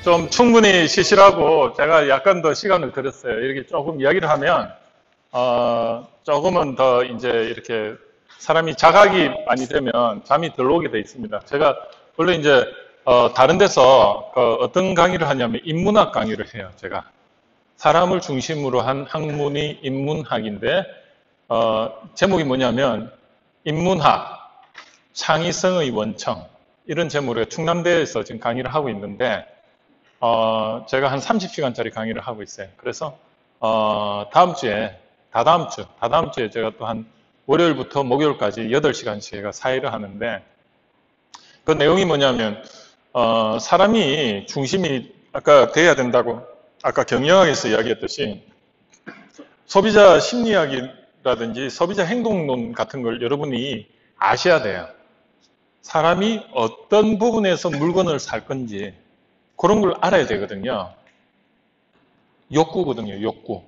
좀 충분히 쉬시라고 제가 약간 더 시간을 드렸어요. 이렇게 조금 이야기를 하면, 조금은 더 이제 이렇게 사람이 자각이 많이 되면 잠이 덜 오게 돼 있습니다. 제가 원래 이제, 다른 데서 어떤 강의를 하냐면 인문학 강의를 해요, 제가. 사람을 중심으로 한 학문이 인문학인데, 제목이 뭐냐면, 인문학, 창의성의 원청, 이런 제목으로 충남대에서 지금 강의를 하고 있는데, 제가 한 30시간짜리 강의를 하고 있어요. 그래서, 다다음 주에 제가 또 한 월요일부터 목요일까지 8시간씩 제가 4일을 하는데, 그 내용이 뭐냐면, 사람이 중심이 아까 돼야 된다고, 아까 경영학에서 이야기했듯이, 소비자 심리학이라든지 소비자 행동론 같은 걸 여러분이 아셔야 돼요. 사람이 어떤 부분에서 물건을 살 건지, 그런 걸 알아야 되거든요. 욕구거든요, 욕구.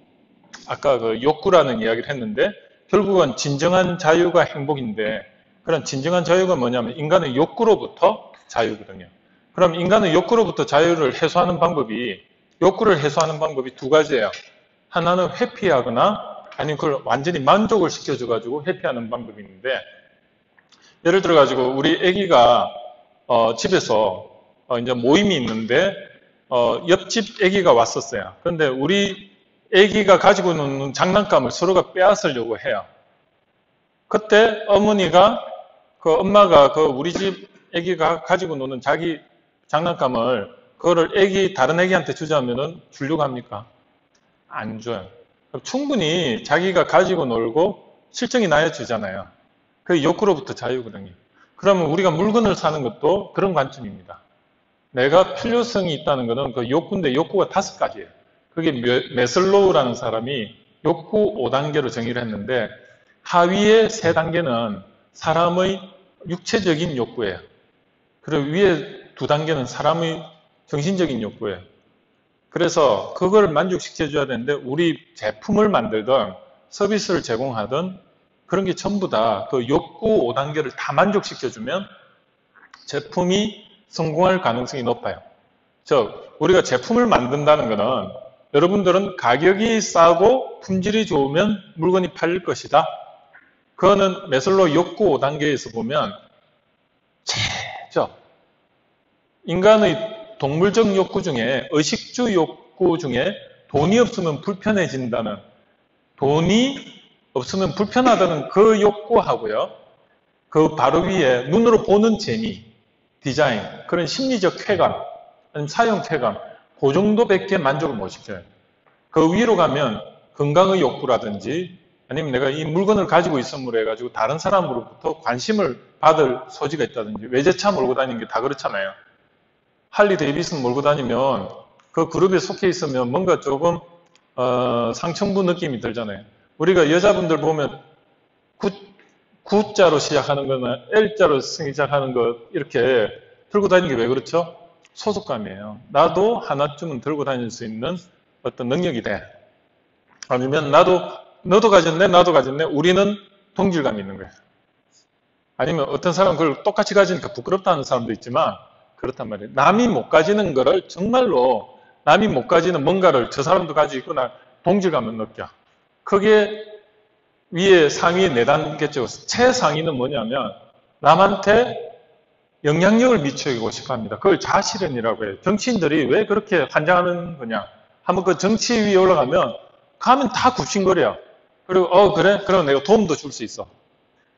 아까 그 욕구라는 이야기를 했는데, 결국은 진정한 자유가 행복인데, 그런 진정한 자유가 뭐냐면 인간의 욕구로부터 자유거든요. 그럼 인간의 욕구로부터 자유를 해소하는 방법이, 욕구를 해소하는 방법이 두 가지예요. 하나는 회피하거나, 아니면 그걸 완전히 만족을 시켜줘가지고 회피하는 방법이 있는데, 예를 들어가지고 우리 아기가 집에서 이제 모임이 있는데, 옆집 아기가 왔었어요. 그런데 우리 아기가 가지고 있는 장난감을 서로가 빼앗으려고 해요. 그때 어머니가, 엄마가 우리 집 아기가 가지고 노는 자기 장난감을, 그거를 다른 아기한테 주자면은 주려고 합니까? 안 줘요. 충분히 자기가 가지고 놀고 실정이 나야 주잖아요. 그 욕구로부터 자유거든요. 그러면 우리가 물건을 사는 것도 그런 관점입니다. 내가 필요성이 있다는 것은 그 욕구인데 욕구가 5가지예요. 그게 메슬로우라는 사람이 욕구 5단계로 정의를 했는데, 하위의 3단계는 사람의 육체적인 욕구예요. 그리고 위에 2단계는 사람의 정신적인 욕구예요. 그래서 그걸 만족시켜줘야 되는데, 우리 제품을 만들든 서비스를 제공하든 그런 게 전부 다 그 욕구 5단계를 다 만족시켜주면 제품이 성공할 가능성이 높아요. 즉, 우리가 제품을 만든다는 것은 여러분들은 가격이 싸고 품질이 좋으면 물건이 팔릴 것이다. 그거는 메슬로우 욕구 5단계에서 보면 최저, 인간의 동물적 욕구 중에, 의식주 욕구 중에 돈이 없으면 불편해진다는, 돈이 없으면 불편하다는 그 욕구하고요, 그 바로 위에 눈으로 보는 재미, 디자인, 그런 심리적 쾌감, 아니면 사용 쾌감, 그 정도밖에 만족을 못 시켜요. 그 위로 가면 건강의 욕구라든지, 아니면 내가 이 물건을 가지고 있음으로 해가지고 다른 사람으로부터 관심을 받을 소지가 있다든지, 외제차 몰고 다니는 게 다 그렇잖아요. 할리 데이비슨 몰고 다니면 그 그룹에 속해 있으면 뭔가 조금 상층부 느낌이 들잖아요. 우리가 여자분들 보면 X자로 시작하는 거나 L자로 시작하는 거 이렇게 들고 다니는 게 왜 그렇죠? 소속감이에요. 나도 하나쯤은 들고 다닐 수 있는 어떤 능력이 돼. 아니면 너도 가졌네, 나도 가졌네. 우리는 동질감이 있는 거예요. 아니면 어떤 사람은 그걸 똑같이 가지니까 부끄럽다는 사람도 있지만, 그렇단 말이에요. 남이 못 가지는 거를, 정말로 남이 못 가지는 뭔가를 저 사람도 가지고 있구나, 동질감을 느껴. 그게 위에 상위 4단계죠. 최상위는 뭐냐면 남한테 영향력을 미치고 싶어 합니다. 그걸 자아실현이라고 해요. 정치인들이 왜 그렇게 환장하는 거냐. 한번 그 정치 위에 올라가면 가면 다 굽신거려요. 그리고 그래? 그럼 내가 도움도 줄 수 있어.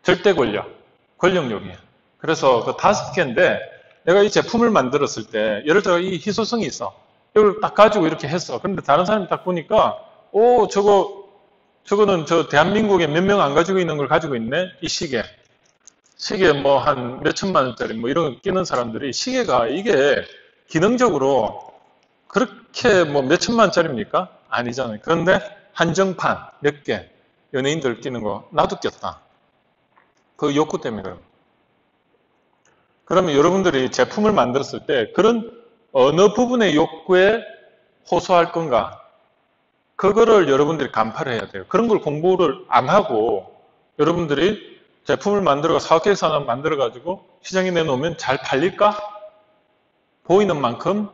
절대 권력욕이에요. 그래서 그 5개인데, 내가 이 제품을 만들었을 때 예를 들어 이 희소성이 있어. 이걸 딱 가지고 이렇게 했어. 그런데 다른 사람이 딱 보니까 저거는 저 대한민국에 몇 명 안 가지고 있는 걸 가지고 있네? 이 시계 뭐 한 몇천만 원짜리 뭐 이런 거 끼는 사람들이, 시계가 이게 기능적으로 그렇게 뭐 몇천만 원짜리입니까? 아니잖아요. 그런데 한정판 몇 개, 연예인들 끼는 거 나도 꼈다. 그 욕구 때문에 그래요. 그러면 여러분들이 제품을 만들었을 때 그런 어느 부분의 욕구에 호소할 건가? 그거를 여러분들이 간파를 해야 돼요. 그런 걸 공부를 안 하고 여러분들이 제품을 만들어서 사업계획서 하나 만들어가지고 시장에 내놓으면 잘 팔릴까? 보이는 만큼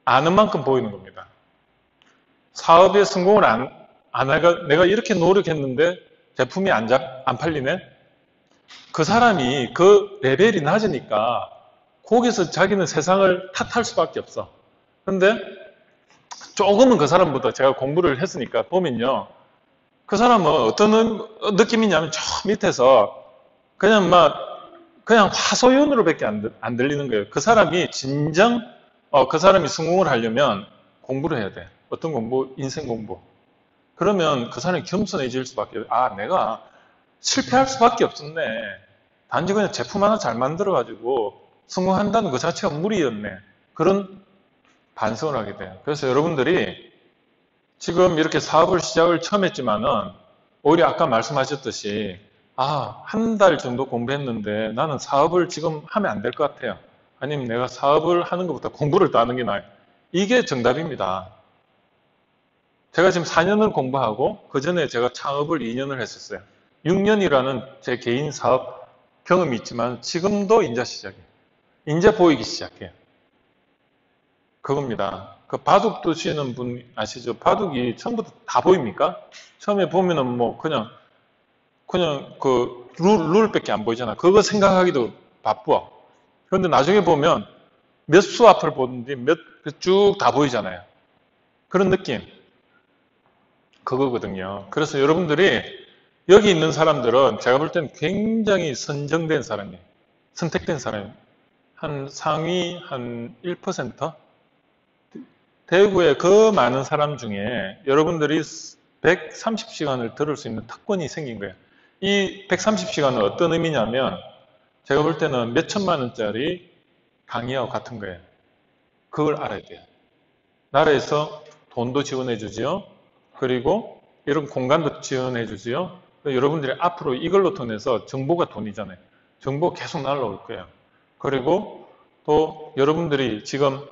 아는 만큼 보이는 겁니다. 사업에 성공을 안 해가 내가 이렇게 노력했는데 제품이 안 팔리네? 그 사람이 그 레벨이 낮으니까 거기서 자기는 세상을 탓할 수밖에 없어. 근데 조금은 그 사람보다 제가 공부를 했으니까 보면요. 그 사람은 어떤 느낌이냐면 저 밑에서 그냥 그냥 화소연으로밖에 안 들리는 거예요. 그 사람이 그 사람이 성공을 하려면 공부를 해야 돼. 어떤 공부? 인생 공부. 그러면 그 사람이 겸손해질 수밖에 내가 실패할 수밖에 없었네. 단지 그냥 제품 하나 잘 만들어가지고 성공한다는 그 자체가 무리였네. 그런 반성을 하게 돼요. 그래서 여러분들이 지금 이렇게 사업을 시작을 처음 했지만은 오히려 아까 말씀하셨듯이 한 달 정도 공부했는데 나는 사업을 지금 하면 안 될 것 같아요. 아니면 내가 사업을 하는 것보다 공부를 더 하는 게 나아요. 이게 정답입니다. 제가 지금 4년을 공부하고 그 전에 제가 창업을 2년을 했었어요. 6년이라는 제 개인 사업 경험이 있지만 지금도 이제 시작이에요. 이제 보이기 시작해요. 그겁니다. 그 바둑 두시는 분 아시죠? 바둑이 처음부터 다 보입니까? 처음에 보면은 그냥 그 룰밖에 안 보이잖아. 그거 생각하기도 바빠. 그런데 나중에 보면 몇 수 앞을 보는지 쭉 다 보이잖아요. 그런 느낌. 그거거든요. 그래서 여러분들이 여기 있는 사람들은 제가 볼 때는 굉장히 선정된 사람이에요. 선택된 사람이에요. 한 상위 한 1%? 대구에 그 많은 사람 중에 여러분들이 130시간을 들을 수 있는 특권이 생긴 거예요. 이 130시간은 어떤 의미냐면 제가 볼 때는 몇 천만 원짜리 강의와 같은 거예요. 그걸 알아야 돼요. 나라에서 돈도 지원해 주지요. 그리고 이런 공간도 지원해 주지요. 여러분들이 앞으로 이걸로 통해서 정보가 돈이잖아요. 정보 계속 날라올 거예요. 그리고 또 여러분들이 지금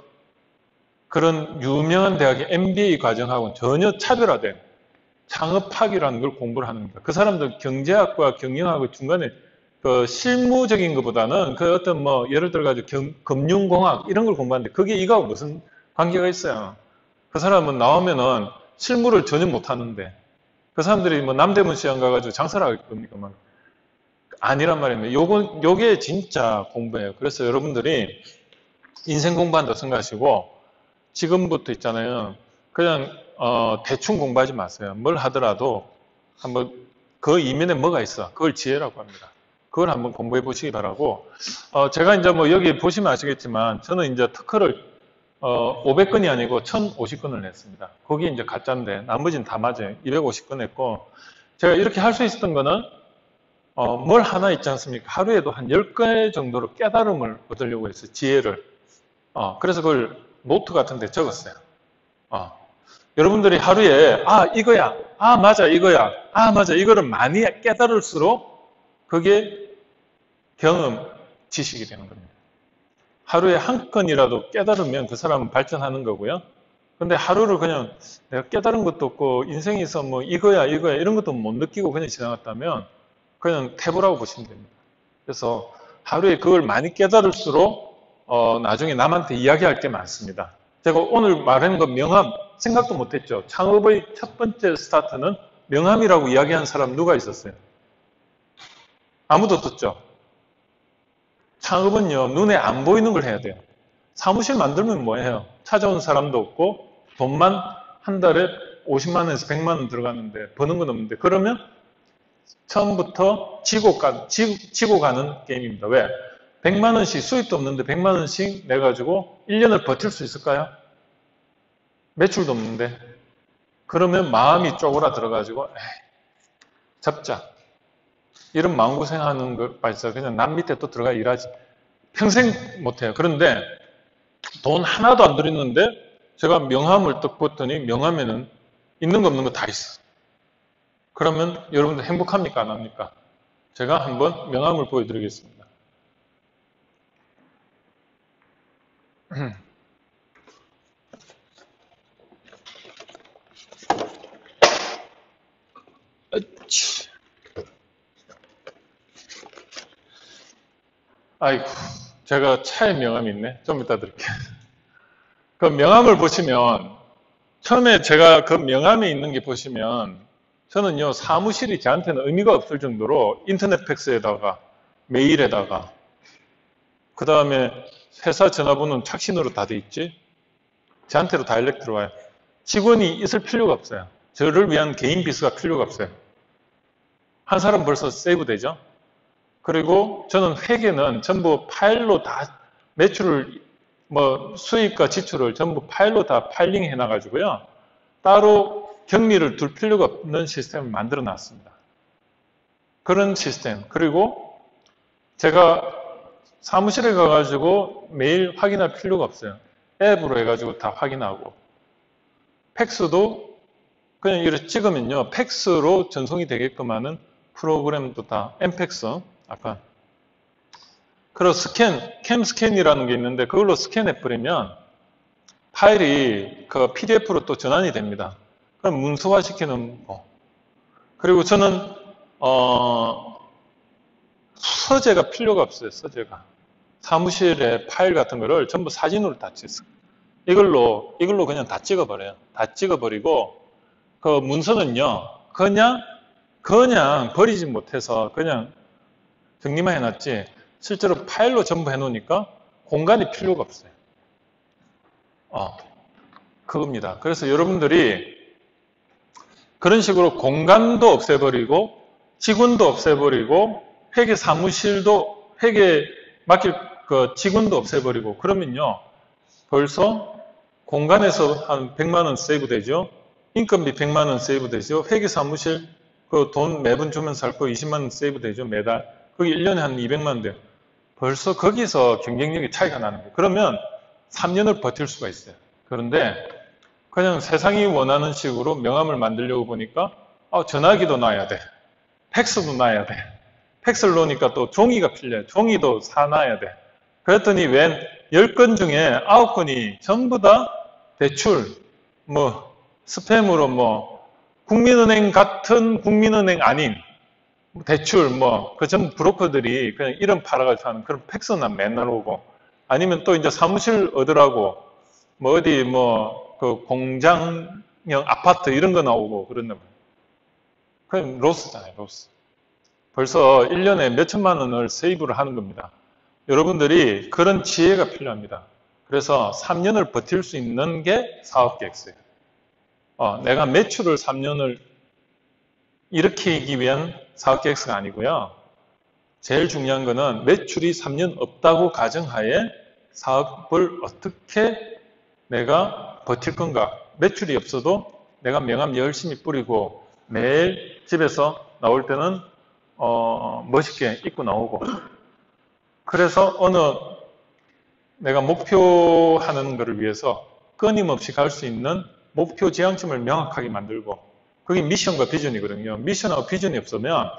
그런 유명한 대학의 MBA 과정하고는 전혀 차별화된 창업학이라는 걸 공부를 하는 겁니다. 그 사람들 경제학과 경영학의 중간에 그 실무적인 것보다는 그 어떤 예를 들어가지고 금융공학 이런 걸 공부하는데 그게 이거하고 무슨 관계가 있어요. 그 사람은 나오면은 실무를 전혀 못 하는데 그 사람들이 남대문 시장 가가지고 장사를 할 겁니까? 아니란 말입니다. 요게 진짜 공부예요. 그래서 여러분들이 인생 공부한다고 생각하시고 지금부터 있잖아요. 그냥 대충 공부하지 마세요. 뭘 하더라도 한번 그 이면에 뭐가 있어. 그걸 지혜라고 합니다. 그걸 한번 공부해 보시기 바라고. 제가 이제 여기 보시면 아시겠지만 저는 이제 특허를 500건이 아니고 1050건을 냈습니다. 거기 이제 가짜인데 나머지는 다 맞아요. 250건 했고 제가 이렇게 할 수 있었던 거는 뭘 하나 있지 않습니까? 하루에도 한 10개 정도로 깨달음을 얻으려고 했어요. 지혜를. 그래서 그걸 노트 같은 데 적었어요. 여러분들이 하루에 이거야. 맞아 이거야. 맞아 이거를 많이 깨달을수록 그게 경험, 지식이 되는 겁니다. 하루에 한 건이라도 깨달으면 그 사람은 발전하는 거고요. 근데 하루를 그냥 내가 깨달은 것도 없고 인생에서 이거야 이런 것도 못 느끼고 그냥 지나갔다면 그냥 태보라고 보시면 됩니다. 그래서 하루에 그걸 많이 깨달을수록 나중에 남한테 이야기할 게 많습니다. 제가 오늘 말하는 건 명함 생각도 못했죠. 창업의 첫 번째 스타트는 명함이라고 이야기하는 사람 누가 있었어요? 아무도 없었죠. 창업은요 눈에 안 보이는 걸 해야 돼요. 사무실 만들면 뭐예요? 찾아온 사람도 없고 돈만 한 달에 50만 원에서 100만 원 들어가는데 버는 건 없는데 그러면 처음부터 지고 가는 게임입니다. 왜? 100만 원씩 수입도 없는데 100만 원씩 내가지고 1년을 버틸 수 있을까요? 매출도 없는데. 그러면 마음이 쪼그라 들어가지고 접자. 이런 마음고생하는 것 봐서 그냥 남 밑에 또 들어가 일하지. 평생 못해요. 그런데 돈 하나도 안 들였는데 제가 명함을 딱 봤더니 명함에는 있는 거 없는 거 다 있어. 그러면 여러분들 행복합니까? 안 합니까? 제가 한번 명함을 보여드리겠습니다. 아이고, 제가 차에 명함이 있네. 좀 이따 드릴게요. 그 명함을 보시면 처음에 제가 그 명함에 있는 게 보시면 저는요 사무실이 저한테는 의미가 없을 정도로 인터넷 팩스에다가 메일에다가 그 다음에 회사 전화번호는 착신으로 다 돼 있지. 저한테로 다이렉트 들어와요. 직원이 있을 필요가 없어요. 저를 위한 개인 비서가 필요가 없어요. 한 사람 벌써 세이브 되죠. 그리고 저는 회계는 전부 파일로 다 매출을 수입과 지출을 전부 파일로 다 파일링 해놔가지고요. 따로 격리를 둘 필요가 없는 시스템을 만들어 놨습니다. 그런 시스템. 그리고 제가 사무실에 가가지고 매일 확인할 필요가 없어요. 앱으로 해가지고 다 확인하고. 팩스도 그냥 이렇게 찍으면요. 팩스로 전송이 되게끔 하는 프로그램도 다, 엠팩스, 아까. 그리고 캠 스캔이라는 게 있는데 그걸로 스캔해버리면 파일이 그 PDF로 또 전환이 됩니다. 그럼 문서화 시키는 거. 그리고 저는, 서재가 필요가 없어요, 서재가. 사무실에 파일 같은 거를 전부 사진으로 다 찍었어요. 이걸로 그냥 다 찍어버려요. 다 찍어버리고, 그 문서는요, 그냥 버리지 못해서 그냥 정리만 해놨지, 실제로 파일로 전부 해놓으니까 공간이 필요가 없어요. 그겁니다. 그래서 여러분들이 그런 식으로 공간도 없애버리고, 직원도 없애버리고, 회계 사무실도, 회계 맡길 그 직원도 없애버리고, 그러면요, 벌써 공간에서 한 100만 원 세이브 되죠? 인건비 100만 원 세이브 되죠? 회계 사무실 그 돈 매번 주면서 살 거 20만 원 세이브 되죠? 매달. 그게 1년에 한 200만 원 돼요. 벌써 거기서 경쟁력이 차이가 나는 거예요. 그러면 3년을 버틸 수가 있어요. 그런데 그냥 세상이 원하는 식으로 명함을 만들려고 보니까 전화기도 놔야 돼. 팩스도 놔야 돼. 팩스를 놓으니까 또 종이가 필요해. 종이도 사놔야 돼. 그랬더니 웬 10건 중에 9건이 전부 다 대출, 스팸으로 국민은행 같은 국민은행 아닌 대출, 그 전부 브로커들이 그냥 이름 팔아가지고 하는 그런 팩스는 맨날 오고, 아니면 또 이제 사무실 얻으라고, 그 공장형 아파트 이런 거 나오고 그런단 말이에요. 그냥 로스잖아요, 로스. 벌써 1년에 몇 천만 원을 세이브를 하는 겁니다. 여러분들이 그런 지혜가 필요합니다. 그래서 3년을 버틸 수 있는 게 사업계획서예요. 내가 매출을 3년을 일으키기 위한 사업계획서가 아니고요. 제일 중요한 거는 매출이 3년 없다고 가정하에 사업을 어떻게 내가 버틸 건가. 매출이 없어도 내가 명함 열심히 뿌리고 매일 집에서 나올 때는 멋있게 입고 나오고, 그래서 내가 목표하는 것을 위해서 끊임없이 갈 수 있는 목표 지향점을 명확하게 만들고, 그게 미션과 비전이거든요. 미션하고 비전이 없으면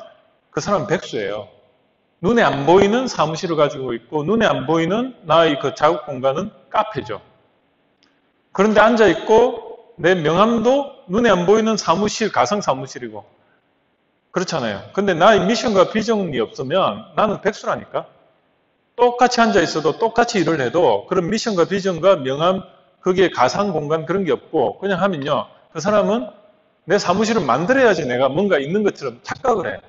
그 사람은 백수예요. 눈에 안 보이는 사무실을 가지고 있고 눈에 안 보이는 나의 그 작업 공간은 카페죠. 그런데 앉아있고 내 명함도 눈에 안 보이는 사무실, 가상 사무실이고 그렇잖아요. 근데 나의 미션과 비전이 없으면 나는 백수라니까. 똑같이 앉아있어도 똑같이 일을 해도 그런 미션과 비전과 명함, 그게 가상 공간 그런 게 없고 그냥 하면요. 그 사람은 내 사무실을 만들어야지 내가 뭔가 있는 것처럼 착각을 해.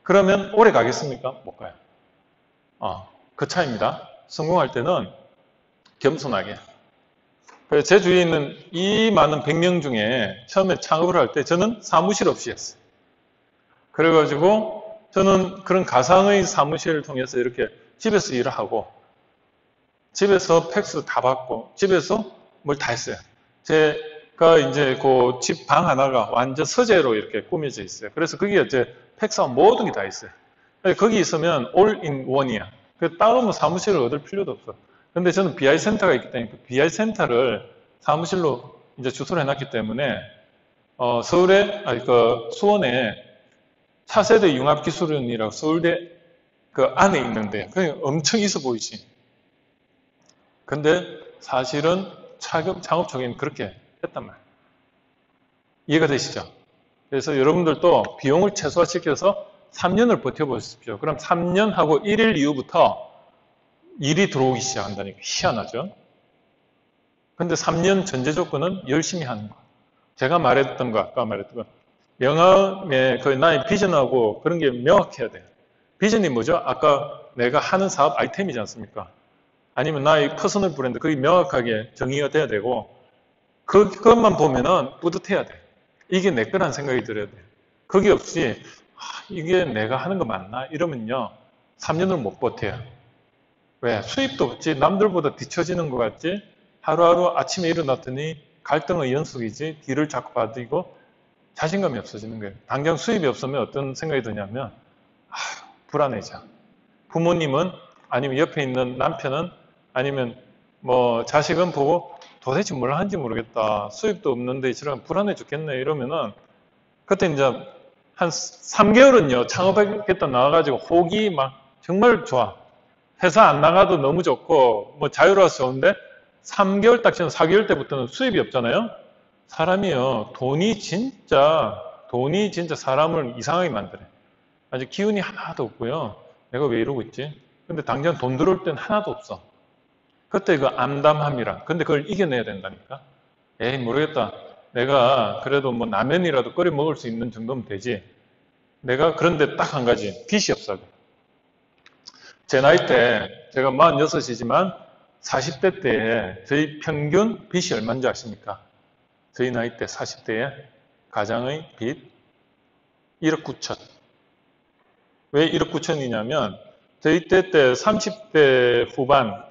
그러면 오래 가겠습니까? 못 가요. 그 차이입니다. 성공할 때는 겸손하게. 그래서 제 주위에 있는 이 많은 100명 중에 처음에 창업을 할 때 저는 사무실 없이 했어요. 그래가지고 저는 그런 가상의 사무실을 통해서 이렇게 집에서 일을 하고 집에서 팩스 다 받고 집에서 뭘 다 했어요. 제가 이제 그 집 방 하나가 완전 서재로 이렇게 꾸며져 있어요. 그래서 거기에 이제 팩스와 모든 게 다 있어요. 거기 있으면 all in one이야. 따로 뭐 사무실을 얻을 필요도 없어. 근데 저는 BI 센터가 있기 때문에 그 BI 센터를 사무실로 이제 주소를 해놨기 때문에 수원에 차세대 융합기술원이라고 서울대 그 안에 있는데 그게 엄청 있어 보이지. 근데 사실은 창업 초기에는 그렇게 했단 말이에요. 이해가 되시죠? 그래서 여러분들도 비용을 최소화시켜서 3년을 버텨보십시오. 그럼 3년 하고 1일 이후부터 일이 들어오기 시작한다니까. 희한하죠? 근데 3년 전제 조건은 열심히 하는 거. 제가 말했던 거, 아까 말했던 거. 명함에 그 나의 비전하고 그런 게 명확해야 돼요. 비전이 뭐죠? 아까 내가 하는 사업 아이템이지 않습니까? 아니면 나의 퍼스널 브랜드, 그게 명확하게 정의가 돼야 되고, 그것만 보면은 뿌듯해야 돼. 이게 내 거란 생각이 들어야 돼. 그게 없이, 이게 내가 하는 거 맞나? 이러면요, 3년을 못 버텨요. 왜? 수입도 없지, 남들보다 뒤처지는 것 같지, 하루하루 아침에 일어났더니 갈등의 연속이지, 뒤를 자꾸 받이고, 자신감이 없어지는 거예요. 당장 수입이 없으면 어떤 생각이 드냐면, 불안해져. 부모님은, 아니면 옆에 있는 남편은, 아니면 뭐 자식은 보고 도대체 뭘 하는지 모르겠다. 수입도 없는데 저런 불안해 죽겠네. 이러면은, 그때 이제 한 3개월은요, 창업하겠다 나와가지고 호기 막 정말 좋아. 회사 안 나가도 너무 좋고, 뭐 자유로워서 좋은데, 3개월 딱 지난 4개월 때부터는 수입이 없잖아요? 사람이요, 돈이 진짜 사람을 이상하게 만드네. 아주 기운이 하나도 없고요. 내가 왜 이러고 있지? 근데 당장 돈 들어올 땐 하나도 없어. 그때 그 암담함이라. 근데 그걸 이겨내야 된다니까? 에이, 모르겠다. 내가 그래도 뭐 라면이라도 끓여 먹을 수 있는 정도면 되지. 내가 그런데 딱 한 가지. 빚이 없어. 제 나이 때, 제가 46이지만 40대 때에 저희 평균 빚이 얼마인지 아십니까? 저희 나이 때 40대에 가장의 빚 1억 9천. 왜 1억 9천이냐면 저희 때 30대 후반,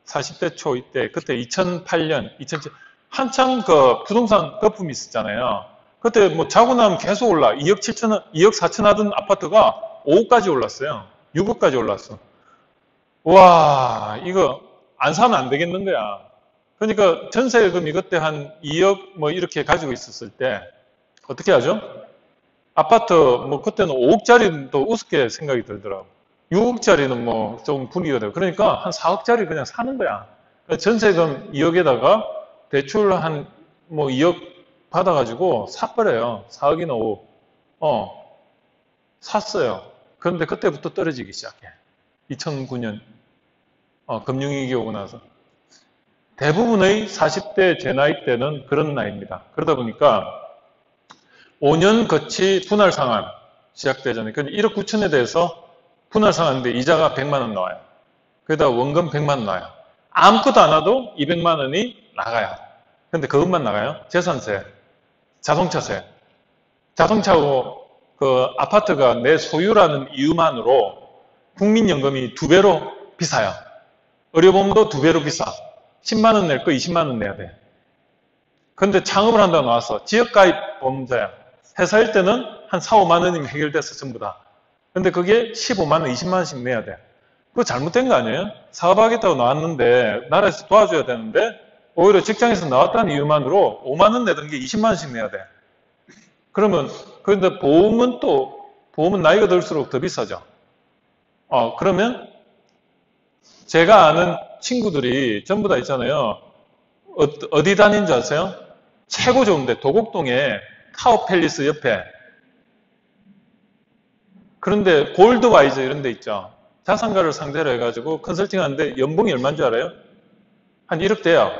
40대 초 이때 그때 2008년, 2007 한창 그 부동산 거품이 있었잖아요. 그때 뭐 자고 나면 계속 올라. 2억 7천, 2억 4천 하던 아파트가 5억까지 올랐어요. 6억까지 올랐어. 와, 이거 안 사면 안 되겠는 거야. 그러니까 전세금이 그때 한 2억 뭐 이렇게 가지고 있었을 때 어떻게 하죠? 아파트 뭐 그때는 5억짜리도 우습게 생각이 들더라고. 6억짜리는 뭐 좀 분위기가 되고 그러니까 한 4억짜리 그냥 사는 거야. 그러니까 전세금 2억에다가 대출 한 뭐 2억 받아가지고 사버려요. 4억이나 5억. 샀어요. 그런데 그때부터 떨어지기 시작해. 2009년 금융위기 오고 나서. 대부분의 40대 제 나이 때는 그런 나이입니다. 그러다 보니까 5년 거치 분할 상환 시작되잖아요. 근데 1억 9천에 대해서 분할 상환인데 이자가 100만 원 나와요. 그러다 원금 100만 원 나와요. 아무것도 안 하도 200만 원이 나가요. 근데 그것만 나가요. 재산세, 자동차세. 자동차고 그 아파트가 내 소유라는 이유만으로 국민연금이 2배로 비싸요. 의료보험도 2배로 비싸. 10만 원 낼 거 20만 원 내야 돼. 근데 창업을 한다고 나왔어. 지역가입 보험자야. 회사일 때는 한 4, 5만 원이면 해결됐어, 전부 다. 근데 그게 15만 원, 20만 원씩 내야 돼. 그거 잘못된 거 아니에요? 사업하겠다고 나왔는데, 나라에서 도와줘야 되는데, 오히려 직장에서 나왔다는 이유만으로 5만 원 내던 게 20만 원씩 내야 돼. 그러면, 그런데 보험은 나이가 들수록 더 비싸죠. 그러면, 제가 아는 친구들이 전부 다 있잖아요. 어디 다닌 줄 아세요? 최고 좋은데, 도곡동에 타워 팰리스 옆에. 그런데 골드와이즈 이런 데 있죠. 자산가를 상대로 해가지고 컨설팅 하는데 연봉이 얼마인 줄 알아요? 한 1억 돼요.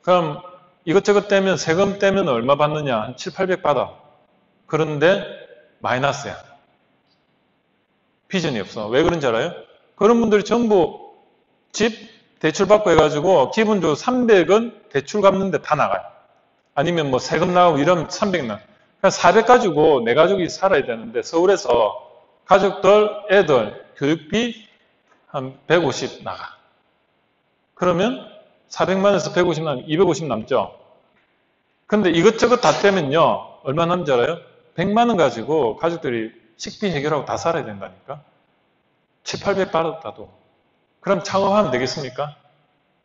그럼 이것저것 떼면 세금 떼면 얼마 받느냐? 한 7, 800 받아. 그런데 마이너스야. 비전이 없어. 왜 그런지 알아요? 그런 분들이 전부 집 대출 받고 해가지고 기본적으로 300은 대출 갚는데 다 나가요. 아니면 뭐 세금 나가고 이러면 300 나가요. 그러니까 400 가지고 내 가족이 살아야 되는데 서울에서 가족들, 애들, 교육비 한 150 나가. 그러면 400만에서 150 나면 250 남죠. 근데 이것저것 다 떼면요. 얼마 남지 알아요? 100만 원 가지고 가족들이 식비 해결하고 다 살아야 된다니까. 7, 800 받았다도. 그럼 창업하면 되겠습니까?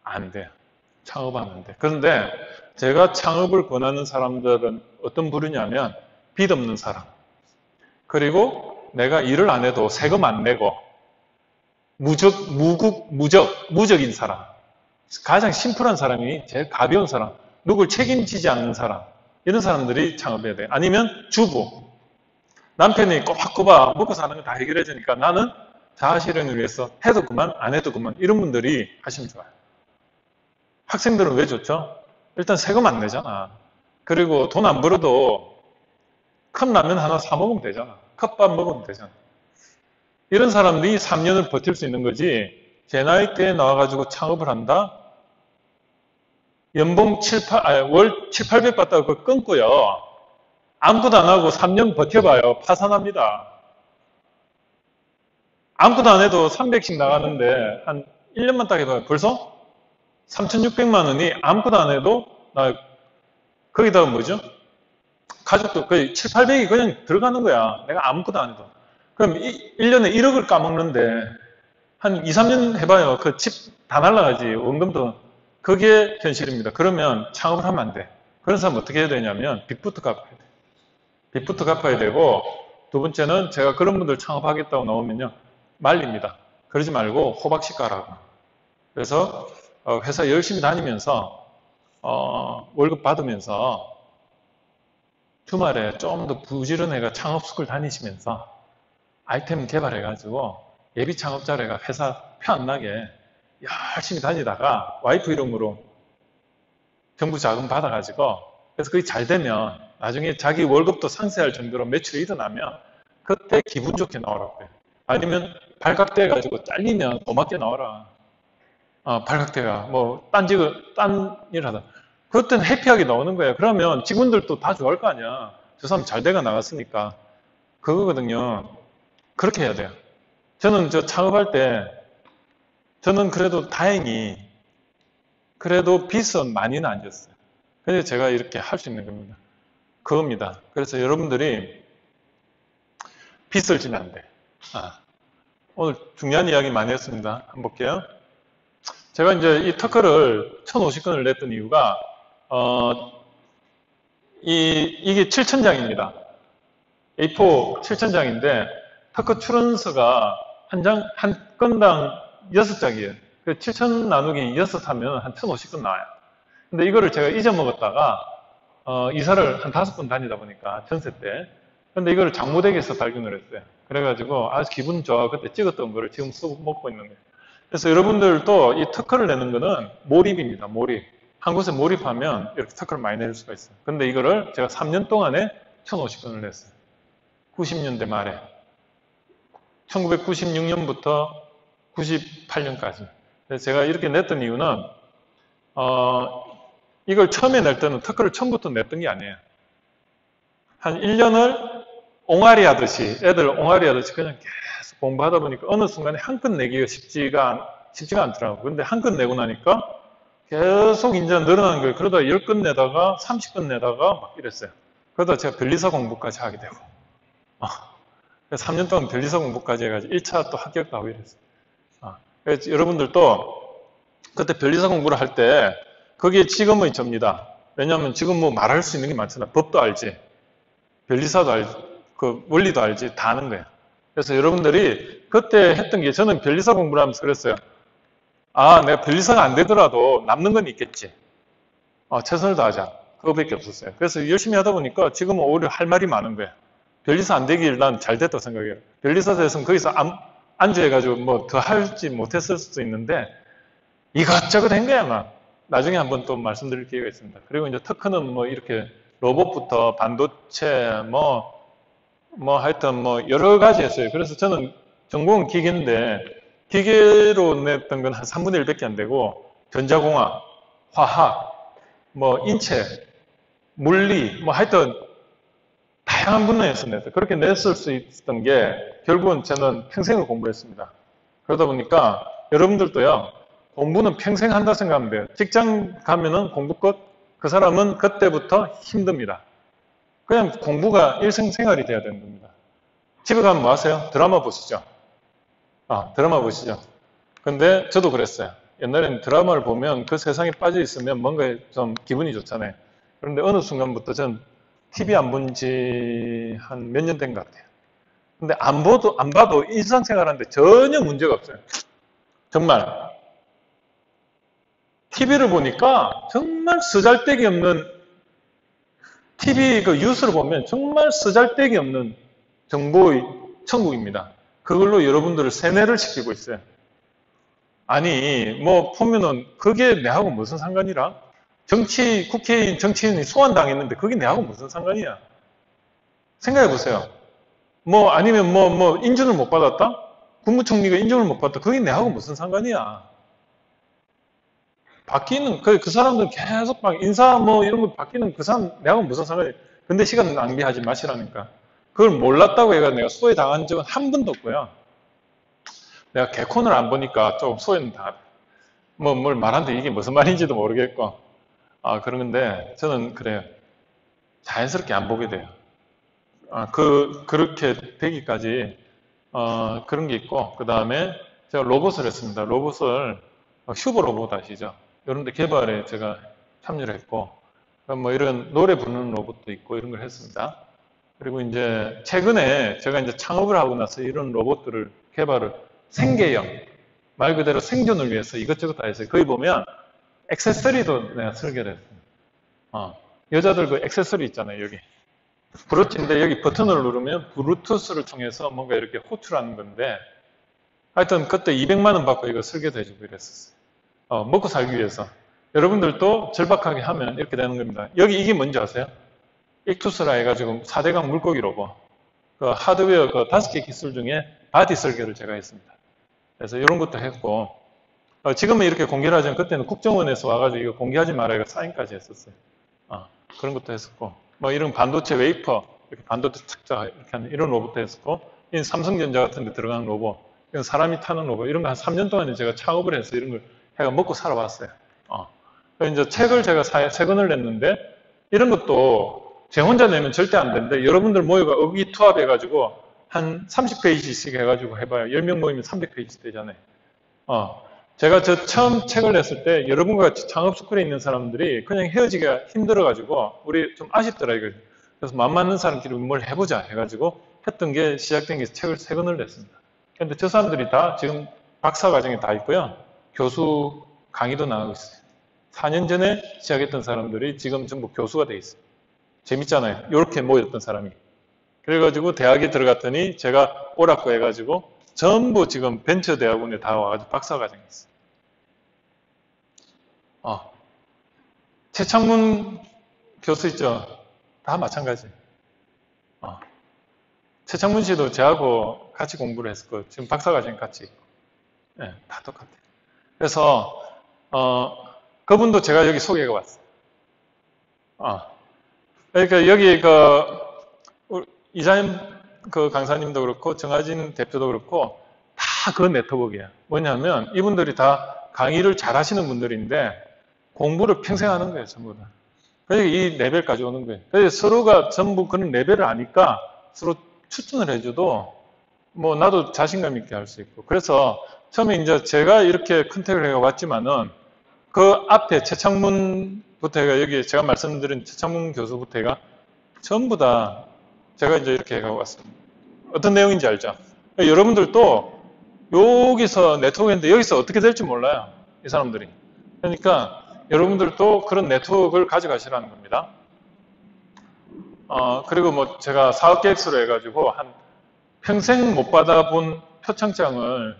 안 돼요. 창업하면 안 돼. 그런데 제가 창업을 권하는 사람들은 어떤 부류냐면 빚 없는 사람. 그리고 내가 일을 안 해도 세금 안 내고 무적인 사람. 가장 심플한 사람이 제일 가벼운 사람. 누굴 책임지지 않는 사람. 이런 사람들이 창업해야 돼요. 아니면 주부. 남편이 꼬박꼬박 먹고 사는 거 다 해결해 주니까 나는 자아실현을 위해서 해도 그만, 안 해도 그만. 이런 분들이 하시면 좋아요. 학생들은 왜 좋죠? 일단 세금 안 내잖아. 그리고 돈 안 벌어도 컵라면 하나 사 먹으면 되잖아. 컵밥 먹으면 되잖아. 이런 사람들이 3년을 버틸 수 있는 거지. 제 나이 때에 나와가지고 창업을 한다? 연봉 월 7, 800 받다가 그거 끊고요. 아무것도 안 하고 3년 버텨봐요. 파산합니다. 아무것도 안 해도 300씩 나가는데 한 1년만 딱 해봐요. 벌써 3,600만 원이 아무것도 안 해도 거기다가 뭐죠? 가족도 거의 7, 800이 그냥 들어가는 거야. 내가 아무것도 안 해도. 그럼 1년에 1억을 까먹는데 한 2, 3년 해봐요. 그 집 다 날라가지. 원금도. 그게 현실입니다. 그러면 창업을 하면 안 돼. 그런 사람 어떻게 해야 되냐면 빚부터 갚아야 돼. 빚부터 갚아야 되고 두 번째는 제가 그런 분들 창업하겠다고 나오면요. 말립니다. 그러지 말고 호박씨 까라고. 그래서 회사 열심히 다니면서 월급 받으면서 주말에 좀 더 부지런해가 창업스쿨 다니시면서 아이템 개발해가지고 예비 창업자래가 회사 표 안 나게 열심히 다니다가 와이프 이름으로 정부 자금 받아가지고 그래서 그게 잘 되면 나중에 자기 월급도 상쇄할 정도로 매출이 일어나면 그때 기분 좋게 나오라고 해요. 아니면 발각돼가지고 잘리면 고맙게 나와라. 발각돼가 뭐 딴 일 하다. 그때는 해피하게 나오는 거예요. 그러면 직원들도 다 좋아할 거 아니야. 저 사람 잘 돼가 나갔으니까. 그거거든요. 그렇게 해야 돼요. 저는 저 창업할 때 저는 그래도 다행히 그래도 빚은 많이는 안 졌어요. 그래서 제가 이렇게 할 수 있는 겁니다. 그겁니다. 그래서 여러분들이 빚을 지면 안 돼. 오늘 중요한 이야기 많이 했습니다. 한번 볼게요. 제가 이제 이 특허를 1,050건을 냈던 이유가 이게 7,000장입니다. A4 7,000장인데 특허 출원서가 한 건당 6장이에요. 7,000 나누기 6 하면 한 1,050건 나와요. 근데 이거를 제가 잊어먹었다가 이사를 한 5번 다니다 보니까 전세 때 근데 이거를 장모댁에서 발견을 했어요. 그래가지고 아주 기분 좋아 그때 찍었던 거를 지금 쓰고 먹고 있는 거예요. 그래서 여러분들도 이 특허를 내는 거는 몰입입니다. 몰입. 한 곳에 몰입하면 이렇게 특허를 많이 낼 수가 있어요. 근데 이거를 제가 3년 동안에 1,050건을 냈어요. 90년대 말에. 1996년부터 98년까지. 그래서 제가 이렇게 냈던 이유는 이걸 처음에 낼 때는 특허를 처음부터 냈던 게 아니에요. 한 1년을 옹알이 하듯이 애들 옹알이 하듯이 그냥 계속 공부하다 보니까 어느 순간에 한 건 내기가 쉽지가 않더라고요. 근데 한 건 내고 나니까 계속 이제 늘어나는 거예요. 그러다 10건 내다가 30건 내다가 막 이랬어요. 그러다 제가 변리사 공부까지 하게 되고 3년 동안 변리사 공부까지 해가지고 1차 또 합격도 하고 이랬어요. 그래서 여러분들도 그때 변리사 공부를 할 때 그게 지금의 접니다. 왜냐하면 지금 뭐 말할 수 있는 게 많잖아. 법도 알지. 변리사도 알지. 그 원리도 알지. 다 아는 거야. 그래서 여러분들이 그때 했던 게 저는 변리사 공부를 하면서 그랬어요. 내가 변리사가 안 되더라도 남는 건 있겠지. 최선을 다하자. 그거밖에 없었어요. 그래서 열심히 하다 보니까 지금은 오히려 할 말이 많은 거야. 변리사 안 되길 난 잘 됐다고 생각해요. 변리사 돼서는 거기서 안주해가지고 뭐 더 할지 못했을 수도 있는데 이것저것 한 거야, 막. 나중에 한번 또 말씀드릴 기회가 있습니다. 그리고 이제 특허는 뭐 이렇게 로봇부터 반도체, 하여튼 뭐 여러 가지 했어요. 그래서 저는 전공은 기계인데 기계로 냈던 건 한 3분의 1밖에 안 되고 전자공학, 화학, 인체, 물리, 하여튼 다양한 분야에서 냈어요. 그렇게 냈을 수 있었던 게 결국은 저는 평생을 공부했습니다. 그러다 보니까 여러분들도요. 공부는 평생 한다 생각하면 돼요. 직장 가면은 공부 끝. 그 사람은 그때부터 힘듭니다. 그냥 공부가 일생생활이 돼야 되는 겁니다. 집에 가면 뭐 하세요? 드라마 보시죠. 드라마 보시죠. 근데 저도 그랬어요. 옛날에는 드라마를 보면 그 세상에 빠져 있으면 뭔가 좀 기분이 좋잖아요. 그런데 어느 순간부터 전 TV 안 본 지 한 몇 년 된 것 같아요. 근데 안 봐도 일상생활하는데 전혀 문제가 없어요. 정말. TV를 보니까 정말 쓰잘데기 없는 TV 그 뉴스를 보면 정말 쓰잘데기 없는 정보의 천국입니다. 그걸로 여러분들을 세뇌를 시키고 있어요. 아니 보면은 그게 내하고 무슨 상관이라? 국회의원, 정치인이 소환당했는데 그게 내하고 무슨 상관이야? 생각해 보세요. 뭐 아니면 뭐 인준을 못 받았다? 국무총리가 인준을 못 받았다? 그게 내하고 무슨 상관이야? 바뀌는 그 사람들 계속 막 인사 뭐 이런 거 바뀌는 그 사람 내하고 무슨 상관이야? 근데 시간 낭비하지 마시라니까. 그걸 몰랐다고 해가 내가 소외당한 적은 한 번도 없고요. 내가 개콘을 안 보니까 조금 소외는 당하다. 뭐 뭘 말하는데 이게 무슨 말인지도 모르겠고. 그런 건데 저는 그래요. 자연스럽게 안 보게 돼요. 그렇게 되기까지 그런 게 있고, 그 다음에 제가 로봇을 했습니다. 로봇을 휴버 로봇 아시죠? 이런 데 개발에 제가 참여를 했고, 뭐 이런 노래 부르는 로봇도 있고 이런 걸 했습니다. 그리고 이제 최근에 제가 이제 창업을 하고 나서 이런 로봇들을 개발을 생계형, 말 그대로 생존을 위해서 이것저것 다 했어요. 거기 보면 액세서리도 내가 설계를 했습니다. 여자들 그 액세서리 있잖아요, 여기. 브루투인데 여기 버튼을 누르면 블루투스를 통해서 뭔가 이렇게 호출하는 건데 하여튼 그때 200만 원 받고 이거 설계도 해주고 이랬었어요. 먹고 살기 위해서. 여러분들도 절박하게 하면 이렇게 되는 겁니다. 여기 이게 뭔지 아세요? 익투스라 해가지고 4대강 물고기 로봇. 그 하드웨어 그 5개 기술 중에 바디 설계를 제가 했습니다. 그래서 이런 것도 했고 지금은 이렇게 공개를 하지만 그때는 국정원에서 와가지고 이거 공개하지 말아야 사인까지 했었어요. 그런 것도 했었고 뭐 이런 반도체 웨이퍼 이렇게 반도체 착자 이렇게 하는 이런 로봇도 했었고 이 삼성전자 같은 데 들어가는 로봇 이런 사람이 타는 로봇 이런 거 한 3년 동안에 제가 창업을 해서 이런 걸 해가 먹고 살아왔어요. 그래서 이제 책을 제가 3권을 냈는데 이런 것도 제 혼자 내면 절대 안 되는데 여러분들 모여가 의기투합해가지고 한 30페이지씩 해가지고 해봐요. 10명 모이면 300페이지 되잖아요. 제가 처음 책을 냈을 때 여러분과 같이 창업스쿨에 있는 사람들이 그냥 헤어지기가 힘들어가지고 우리 좀 아쉽더라고요. 그래서 맘 맞는 사람끼리 뭘 해보자 해가지고 했던 게 시작된 게 책을 3권을 냈습니다. 근데 저 사람들이 다 지금 박사과정에 다 있고요. 교수 강의도 나가고 있어요. 4년 전에 시작했던 사람들이 지금 전부 교수가 돼 있어요. 재밌잖아요. 이렇게 모였던 사람이. 그래가지고 대학에 들어갔더니 제가 오라고 해가지고 전부 지금 벤처대학원에 다 와가지고 박사과정이 있어요. 최창문 교수 있죠? 다 마찬가지예요. 최창문 씨도 저하고 같이 공부를 했었고 지금 박사과정 같이 있고 네, 다 똑같아요. 그래서 그분도 제가 여기 소개가 왔어요. 그러니까 여기 이자임 그 강사님도 그렇고 정하진 대표도 그렇고 다 그 네트워크예요. 뭐냐면 이분들이 다 강의를 잘 하시는 분들인데 공부를 평생 하는 거예요, 전부 다. 그러니까 이 레벨까지 오는 거예요. 그래서 서로가 전부 그런 레벨을 아니까 서로 추천을 해줘도 뭐 나도 자신감 있게 할 수 있고. 그래서 처음에 이제 제가 이렇게 컨택을 해왔지만은 그 앞에 최창문부터 해가 여기 제가 말씀드린 최창문 교수부터 해가 전부 다 제가 이제 이렇게 해왔습니다. 어떤 내용인지 알죠? 여러분들도 여기서 네트워크인데 여기서 어떻게 될지 몰라요. 이 사람들이. 그러니까 여러분들도 그런 네트워크를 가져가시라는 겁니다. 그리고 뭐 제가 사업계획서로 해가지고 한 평생 못 받아본 표창장을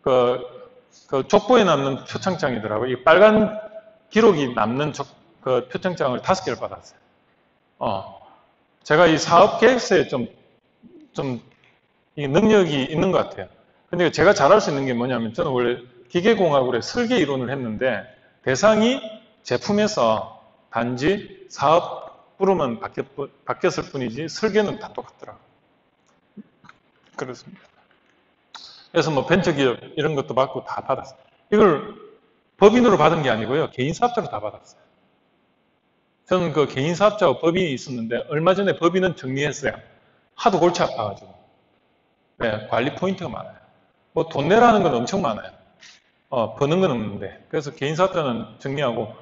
그 족보에 남는 표창장이더라고요. 이 빨간 기록이 남는 그 표창장을 5개를 받았어요. 제가 이 사업계획서에 좀 이 능력이 있는 것 같아요. 근데 제가 잘할 수 있는 게 뭐냐면 저는 원래 기계공학으로 설계 이론을 했는데 대상이 제품에서 단지 사업부로만 바뀌었을 뿐이지 설계는 다 똑같더라고요. 그렇습니다. 그래서 뭐 벤처기업 이런 것도 받고 다 받았어요. 이걸 법인으로 받은 게 아니고요. 개인사업자로 다 받았어요. 저는 그 개인사업자와 법인이 있었는데 얼마 전에 법인은 정리했어요. 하도 골치 아파가지고. 네, 관리 포인트가 많아요. 뭐 돈 내라는 건 엄청 많아요. 버는 건 없는데. 그래서 개인사업자는 정리하고,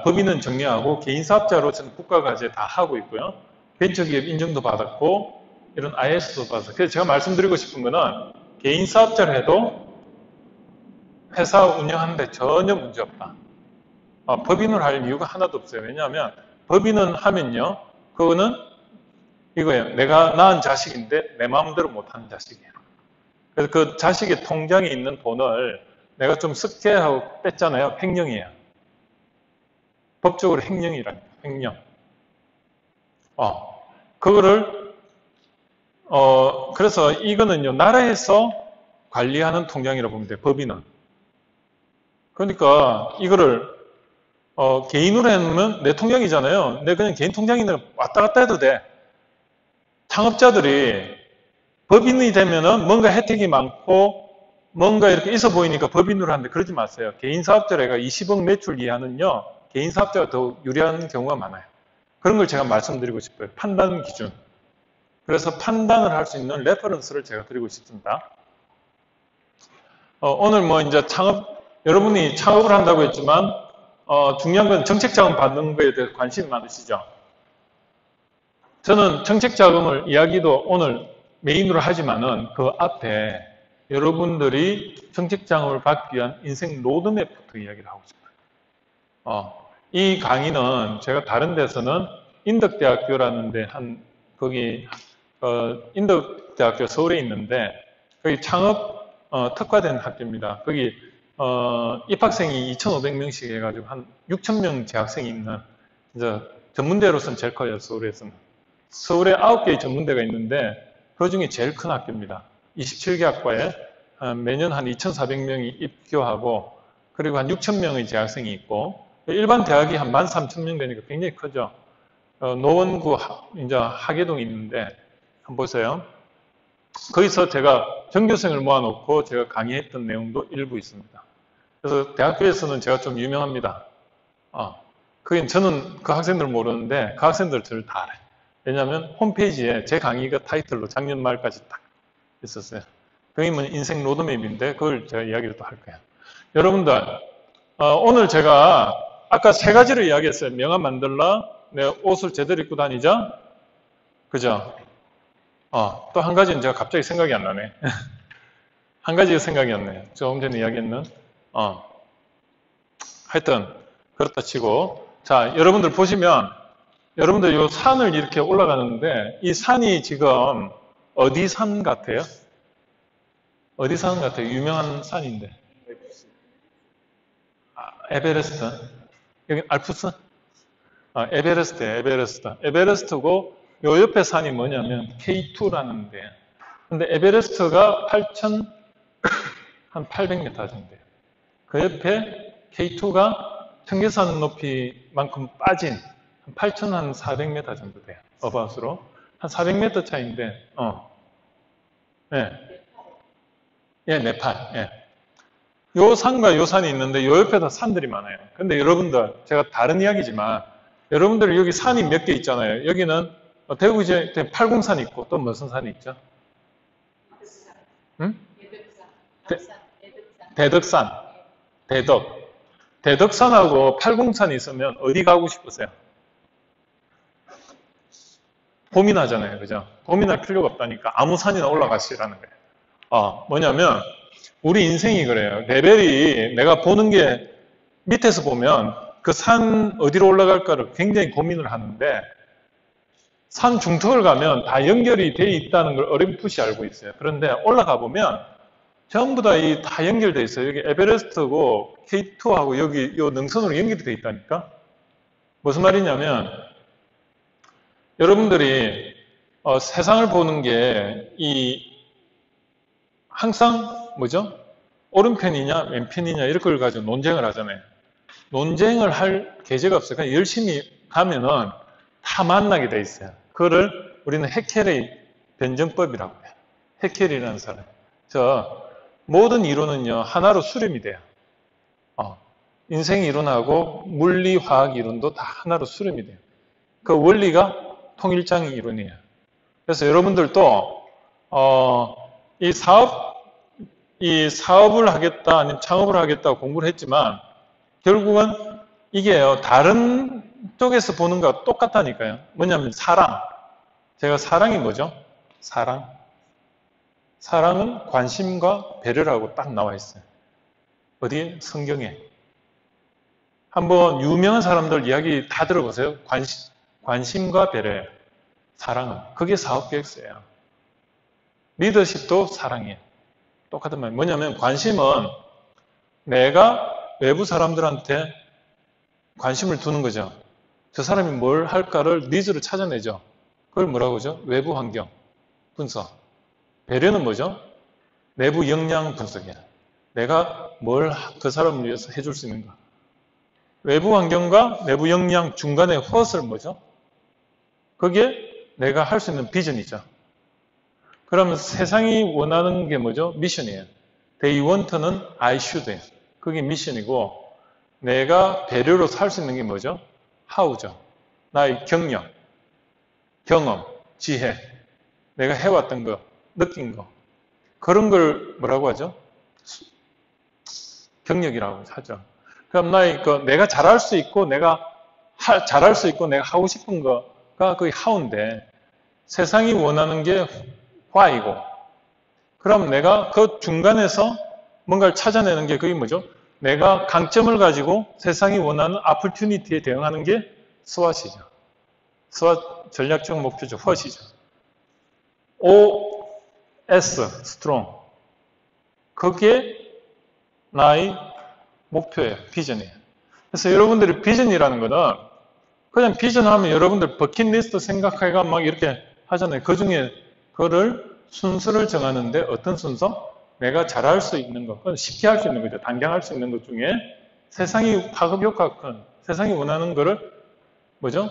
법인은 정리하고 개인사업자로 저는 국가과제 다 하고 있고요. 벤처기업 인증도 받았고 이런 IS도 받았어요. 그래서 제가 말씀드리고 싶은 거는 개인사업자를 해도 회사 운영하는데 전혀 문제 없다. 법인을 할 이유가 하나도 없어요. 왜냐하면 법인은 하면요. 그거는 이거예요. 내가 낳은 자식인데 내 마음대로 못하는 자식이에요. 그래서 그 자식의 통장에 있는 돈을 내가 좀 습계하고 뺐잖아요. 횡령이에요. 법적으로 횡령이라니까, 횡령. 그거를, 그래서 이거는요, 나라에서 관리하는 통장이라고 보면 돼요, 법인은. 그러니까 이거를, 개인으로 하면 내 통장이잖아요. 내 그냥 개인 통장이면 왔다 갔다 해도 돼. 창업자들이 법인이 되면은 뭔가 혜택이 많고 뭔가 이렇게 있어 보이니까 법인으로 하는데 그러지 마세요. 개인 사업자가 20억 매출 이하는요, 개인 사업자가 더 유리한 경우가 많아요. 그런 걸 제가 말씀드리고 싶어요. 판단 기준. 그래서 판단을 할 수 있는 레퍼런스를 제가 드리고 싶습니다. 오늘 뭐 이제 여러분이 창업을 한다고 했지만, 중요한 건 정책 자금 받는 거에 대해서 관심이 많으시죠? 저는 정책 자금을 이야기도 오늘 메인으로 하지만은 그 앞에 여러분들이 정책 자금을 받기 위한 인생 로드맵부터 이야기를 하고 싶어요. 이 강의는 제가 다른 데서는 인덕대학교라는 데 거기, 인덕대학교 서울에 있는데, 거기 창업, 특화된 학교입니다. 거기, 입학생이 2,500명씩 해가지고 한 6,000명 재학생이 있는, 이제 전문대로서는 제일 커요, 서울에서는. 서울에 9개의 전문대가 있는데, 그 중에 제일 큰 학교입니다. 27개 학과에 매년 한 2,400명이 입교하고, 그리고 한 6,000명의 재학생이 있고, 일반 대학이 한 13,000명 되니까 굉장히 크죠. 노원구 이제 하계동이 있는데 한번 보세요. 거기서 제가 전교생을 모아놓고 제가 강의했던 내용도 일부 있습니다. 그래서 대학교에서는 제가 좀 유명합니다. 그게 저는 그 학생들 모르는데 그 학생들 저를 다 알아요. 왜냐하면 홈페이지에 제 강의가 타이틀로 작년 말까지 딱 있었어요. 그게 뭐 인생 로드맵인데 그걸 제가 이야기를 또 할 거예요. 여러분들 오늘 제가 아까 세 가지를 이야기했어요. 명함 만들라, 내 옷을 제대로 입고 다니자, 그죠? 또 한 가지는 제가 갑자기 생각이 안 나네. 한 가지가 생각이 안 나요. 조금 전에 이야기했는. 하여튼 그렇다 치고, 자, 여러분들 보시면 여러분들 이 산을 이렇게 올라가는데 이 산이 지금 어디 산 같아요? 어디 산 같아요? 유명한 산인데. 에베레스트. 여기 알프스? 에베레스트. 에베레스트고 요 옆에 산이 뭐냐면 K2라는 데. 근데 에베레스트가 한 800m 정도예요. 그 옆에 K2가 청계산 높이만큼 빠진 한 8,400m 정도 돼요. 어바웃으로. 한 400m 차이인데, 네. 예, 네팔. 예. 요 산과 요 산이 있는데 요 옆에도 산들이 많아요. 근데 여러분들, 제가 다른 이야기지만 여러분들 여기 산이 몇 개 있잖아요. 여기는 대구 이제 팔공산 있고 또 무슨 산이 있죠? 응? 대덕산. 대덕산하고 팔공산이 있으면 어디 가고 싶으세요? 고민하잖아요. 그죠? 고민할 필요가 없다니까 아무 산이나 올라가시라는 거예요. 뭐냐면 우리 인생이 그래요. 레벨이 내가 보는 게 밑에서 보면 그 산 어디로 올라갈까를 굉장히 고민을 하는데 산 중턱을 가면 다 연결이 돼 있다는 걸 어렴풋이 알고 있어요. 그런데 올라가 보면 전부 다 다 연결돼 있어요. 여기 에베레스트고 K2하고 여기 요 능선으로 연결이 돼 있다니까. 무슨 말이냐면 여러분들이 세상을 보는 게 항상 뭐죠? 오른편이냐 왼편이냐 이런 걸 가지고 논쟁을 하잖아요. 논쟁을 할 계제가 없어요. 그냥 열심히 가면은 다 만나게 돼 있어요. 그거를 우리는 헤켈의 변정법이라고 해요. 헤켈이라는 사람. 모든 이론은요 하나로 수렴이 돼요. 인생 이론하고 물리, 화학 이론도 다 하나로 수렴이 돼요. 그 원리가 통일장 이론이에요. 그래서 여러분들도 이 사업을 하겠다 아니면 창업을 하겠다고 공부를 했지만 결국은 이게요 다른 쪽에서 보는 거와 똑같다니까요. 뭐냐면 사랑. 제가 사랑이 뭐죠? 사랑은 관심과 배려라고 딱 나와 있어요. 어디에? 성경에. 한번 유명한 사람들 이야기 다 들어보세요. 관심과 배려예요. 사랑은. 그게 사업계획서예요. 리더십도 사랑이에요. 똑같은 말이에요. 뭐냐면 관심은 내가 외부 사람들한테 관심을 두는 거죠. 저 사람이 뭘 할까를 니즈를 찾아내죠. 그걸 뭐라고 하죠? 외부 환경 분석. 배려는 뭐죠? 내부 역량 분석이에요. 내가 뭘 그 사람을 위해서 해줄 수 있는가. 외부 환경과 내부 역량 중간의 what을 뭐죠? 그게 내가 할 수 있는 비전이죠. 그러면 세상이 원하는 게 뭐죠? 미션이에요. They want는 I should예요. 그게 미션이고 내가 배려로 살 수 있는 게 뭐죠? how죠. 나의 경력, 경험, 지혜, 내가 해왔던 거, 느낀 거. 그런 걸 뭐라고 하죠? 경력이라고 하죠. 그럼 나의 내가 잘할 수 있고 내가 잘할 수 있고 내가 하고 싶은 거가 그게 how인데 세상이 원하는 게 why이고 그럼 내가 그 중간에서 뭔가를 찾아내는 게 그게 뭐죠? 내가 강점을 가지고 세상이 원하는 opportunity에 대응하는 게 SWOT이죠. SWOT 전략적 목표죠. what이죠. OS strong 그게 나의 목표예요. 비전이에요. 그래서 여러분들이 비전이라는 거는 그냥 비전하면 여러분들 버킷리스트 생각해가 막 이렇게 하잖아요. 그 중에 그거를 순서를 정하는데 어떤 순서? 내가 잘할 수 있는 것, 그건 쉽게 할 수 있는 거죠. 단경할 수 있는 것 중에 세상이 파급 효과가 큰, 세상이 원하는 거를 뭐죠?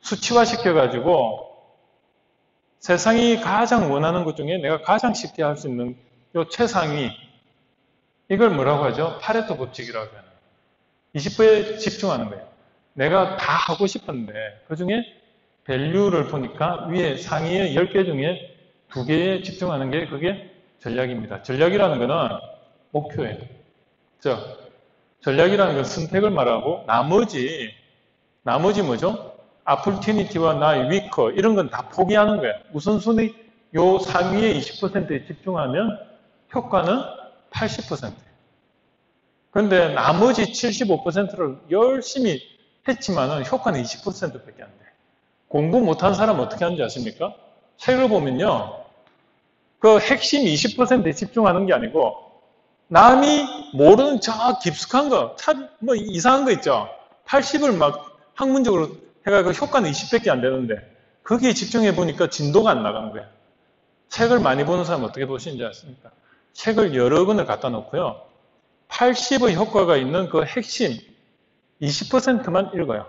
수치화시켜가지고 세상이 가장 원하는 것 중에 내가 가장 쉽게 할 수 있는 요 최상위 이걸 뭐라고 하죠? 파레토 법칙이라고 하는 20%에 집중하는 거예요. 내가 다 하고 싶은데 그 중에 밸류를 보니까 위에 상위의 10개 중에 2개에 집중하는 게 그게 전략입니다. 전략이라는 거는 목표예요. 전략이라는 건 선택을 말하고 나머지 뭐죠? opportunity와 나의 weaker 이런 건 다 포기하는 거예요. 우선순위 요 상위의 20%에 집중하면 효과는 80%예요. 그런데 나머지 75%를 열심히 했지만은 효과는 20%밖에 안 돼요. 공부 못한 사람은 어떻게 하는지 아십니까? 책을 보면요. 그 핵심 20%에 집중하는 게 아니고 남이 모르는 저 깊숙한 거, 참 뭐 이상한 거 있죠. 80을 막 학문적으로 해가지고 효과는 20밖에 안 되는데 거기에 집중해 보니까 진도가 안 나가는 거예요. 책을 많이 보는 사람 어떻게 보시는지 아십니까? 책을 여러 권을 갖다 놓고요. 80의 효과가 있는 그 핵심 20%만 읽어요.